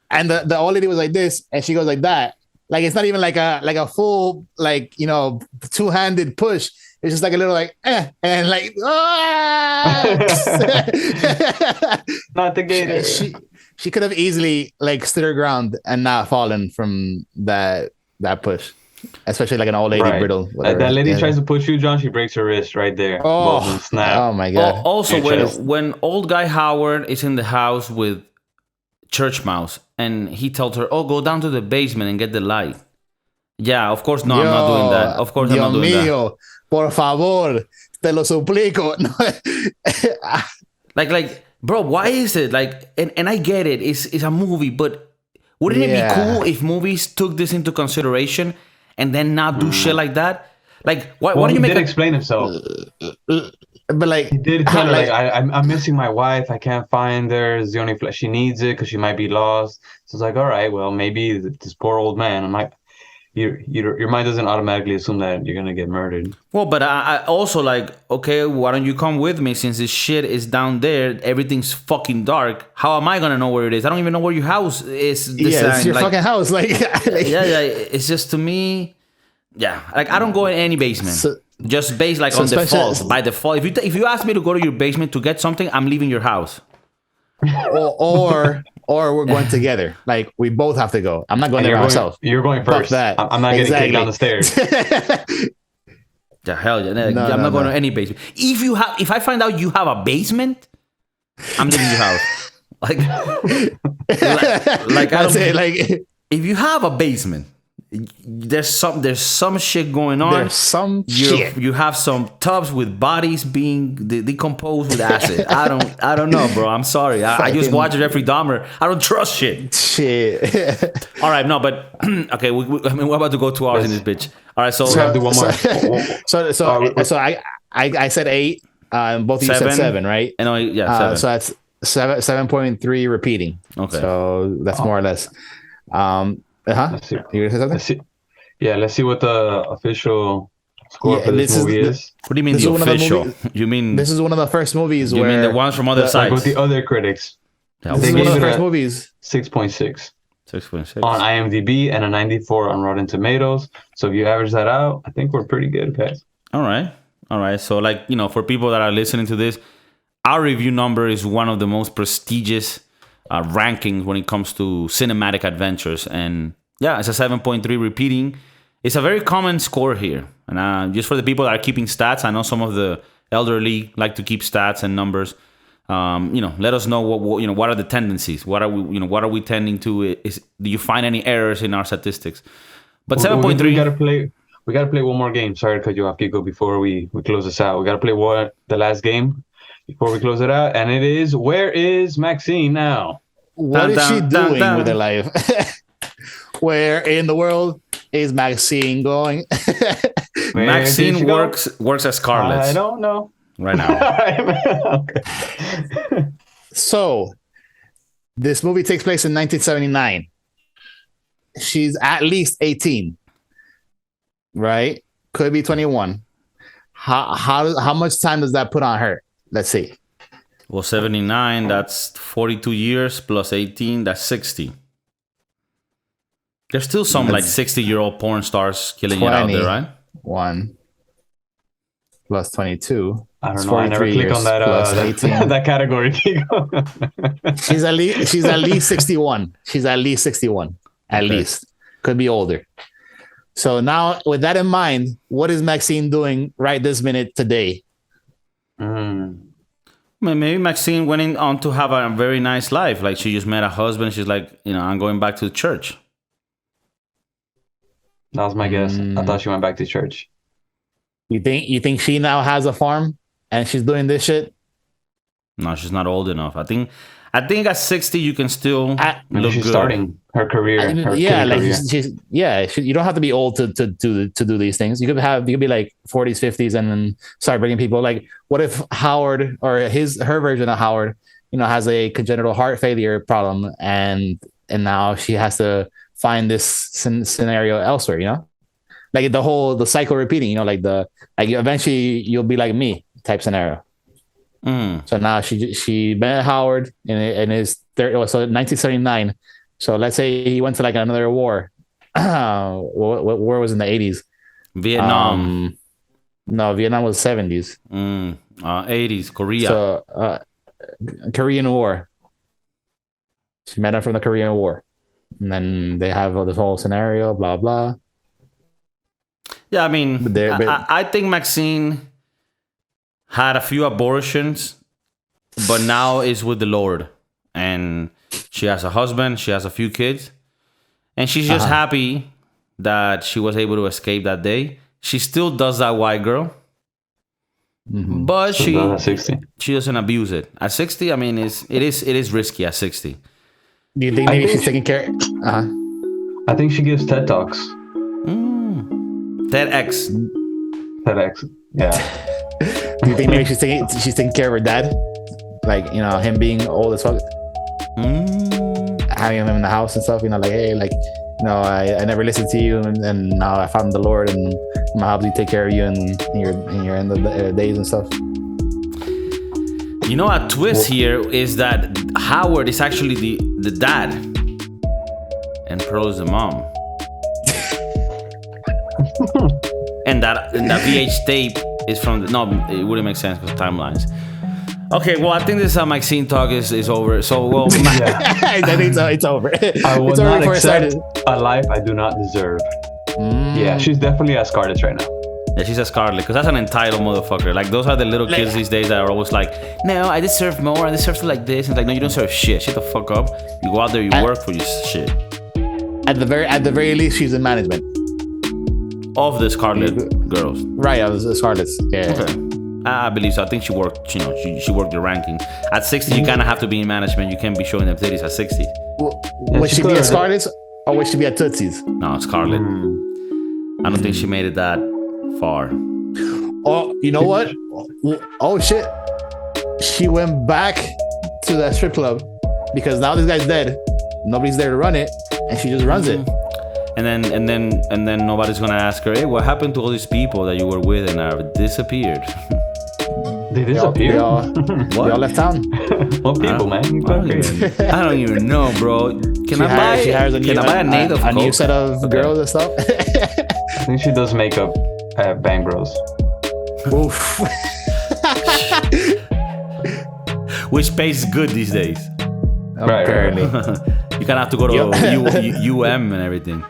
C: And the old lady was like this, and she goes like that. Like it's not even like a full two-handed push. It's just like a little like, and like,
B: not the gator.
C: She could have easily like stood her ground and not fallen from that push, especially like an old lady brittle.
B: That lady tries to push you, John. She breaks her wrist right there.
C: Oh, snap! Oh my god!
A: Also, when old guy Howard is in the house with Church Mouse, and he tells her, "Oh, go down to the basement and get the light." Yeah, of course, no, I'm not doing that. Of course, I'm not doing that.
C: Por favor, te lo suplico.
A: like, bro, why is it like? And I get it. It's a movie, but wouldn't it be cool if movies took this into consideration and then not do shit like that? Like, why don't you make?
B: He did explain himself.
C: But like,
B: he did tell her like, I'm missing my wife. I can't find her. It's the only place she needs it because she might be lost. So it's like, all right, well, maybe this poor old man. I'm like. Your mind doesn't automatically assume that you're gonna get murdered.
A: Well, but I also like, okay, why don't you come with me since this shit is down there? Everything's fucking dark. How am I gonna know where it is? I don't even know where your house is.
C: It's your fucking house. Like
A: yeah. It's just to me, like I don't go in any basement. Just based like on default. By default, if you ask me to go to your basement to get something, I'm leaving your house.
C: or we're going together. Like we both have to go. I'm not going there myself.
B: You're going first.
C: That.
B: I'm not getting kicked down the stairs.
A: The hell yeah! I'm not going to any basement. If I find out you have a basement, I'm leaving your house. Like I don't say like if you have a basement, there's some shit going on.
C: There's some shit.
A: You have some tubs with bodies being decomposed with acid. I don't know, bro. I'm sorry. I just watch Jeffrey Dahmer. I don't trust shit.
C: Shit.
A: All right, no, but okay. We're about to go 2 hours in this bitch. All right, so
B: have to do one more.
A: So
C: I said 8. Both of you said 7, right?
A: Yeah, 7.
C: So that's 7.3 repeating.
A: Okay.
C: So that's more or less.
B: Let's see.
C: You gonna say something?
B: Let's see what the official score for this movie is.
A: What do you mean the official? You mean
C: this is one of the first movies
A: you
C: where
A: mean the ones from other sites?
B: Like with the other critics.
C: This is one of the first movies.
B: 6.6.
A: 6.6
B: on IMDb and a 94 on Rotten Tomatoes. So if you average that out, I think we're pretty good, guys.
A: All right. So for people that are listening to this, our review number is one of the most prestigious rankings when it comes to cinematic adventures, and it's a 7.3 repeating. It's a very common score here, and just for the people that are keeping stats, I know some of the elderly like to keep stats and numbers. Let us know what are the tendencies. What are we tending to? Do you find any errors in our statistics? But 7.3.
B: We gotta play one more game. Sorry to cut you off, Kiko. Before we close this out, we gotta play the last game before we close it out, and it is, where is Maxine now?
C: What is she doing with her life? Where in the world is Maxine going?
A: Maxine works as Scarlett.
B: I don't know.
A: Right now.
B: Okay.
C: So, this movie takes place in 1979. She's at least 18, right? Could be 21. How much time does that put on her? Let's see.
A: Well, 79, that's 42 years plus 18, that's 60. There's still some 60-year-old porn stars killing it out there, right?
C: 1 plus 22.
B: I don't know. I never click on that category.
C: She's at least 61. She's at least 61. At least. Could be older. So now, with that in mind, what is Maxine doing right this minute today?
A: Maybe Maxine went on to have a very nice life. Like, she just met a husband. She's like, I'm going back to church.
B: That was my guess. I thought she went back to church.
C: You think she now has a farm and she's doing this shit?
A: No, she's not old enough. I think at 60 you can still look
B: she's
A: good.
B: Starting her career.
C: You don't have to be old to do these things. You could be like 40s, 50s, and then start bringing people. Like, what if Howard or her version of Howard, has a congenital heart failure problem, and now she has to find this scenario elsewhere. Like the cycle repeating. Eventually you'll be like me type scenario. So now she met Howard in his third. So 1979. So let's say he went to like another war. What war was in the 80s?
A: Vietnam.
C: No, Vietnam was 70s.
A: 80s, Korea.
C: So Korean War. She met him from the Korean War, and then they have this whole scenario. Blah blah.
A: Yeah, I mean, I think Maxine had a few abortions, but now is with the Lord, and she has a husband, she has a few kids, and she's just happy that she was able to escape that day. She still does that white girl, but she doesn't abuse it. At 60, I mean, it is risky at 60.
C: Do you think maybe she's taking care?
B: I think she gives TED Talks.
A: TEDx,
B: yeah.
C: Do you think maybe she's taking care of her dad, like him being old as fuck, having him in the house and stuff? Like, hey, like, I never listened to you, and now I found the Lord, and I'm gonna help you take care of you in your end of the days and stuff.
A: A twist here is that Howard is actually the dad, and Pearl is the mom. and that VH tape is from it wouldn't make sense because timelines. Okay, well, I think this Maxine talk is over. So, well,
C: I think it's over.
B: I will not accept a life I do not deserve. Yeah, she's definitely a Scarlett right now.
A: Yeah, she's a Scarlett, because that's an entitled motherfucker. Like, those are the little kids these days that are always like, no, I deserve more. I deserve to like this. And it's like, no, you don't deserve shit. Shut the fuck up. You go out there, you work for your shit.
C: At the very least, she's in management.
A: Of the Scarlet girls.
C: Right, of the Scarlets. Yeah.
A: Okay. I believe so. I think she worked, she worked the ranking. At 60, you kind of have to be in management. You can't be showing them titties at 60.
C: Would she be at Scarlet's or would she be at Tootsie's?
A: No, Scarlet. I don't think she made it that far.
C: Oh, you know what? Oh, shit. She went back to that strip club because now this guy's dead. Nobody's there to run it, and she just runs it.
A: And then nobody's gonna ask her, hey, what happened to all these people that you were with and have disappeared?
B: They disappeared?
C: They all left town.
B: What people, man? You going crazy.
A: I don't even know, bro. Can I buy a native
C: a new set of girls and stuff?
B: I think she does makeup at Bang Bros.
C: Oof.
A: Which pays good these days.
C: Apparently.
A: You kind of have to go to UM and everything.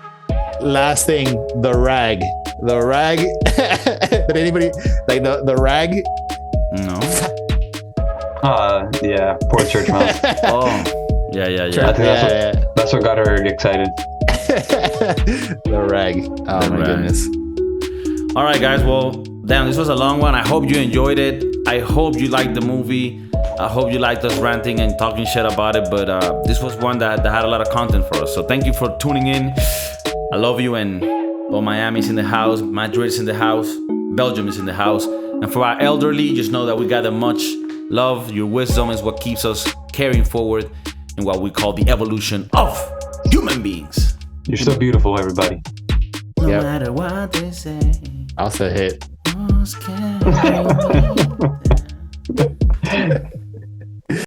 C: Last thing, the rag. The rag. Did anybody like the rag?
A: No.
B: Yeah, poor church mouse.
A: Oh, yeah.
B: I think that's what got her excited.
C: The rag. Oh my goodness.
A: All right, guys. Well, damn, this was a long one. I hope you enjoyed it. I hope you liked the movie. I hope you liked us ranting and talking shit about it. But this was one that had a lot of content for us. So thank you for tuning in. I love you. And Miami's in the house. Madrid's in the house. Belgium is in the house. And for our elderly, just know that we got them much love. Your wisdom is what keeps us carrying forward in what we call the evolution of human beings.
B: You're so beautiful, everybody.
A: No matter what they say.
C: Also hit.
A: POSCAT.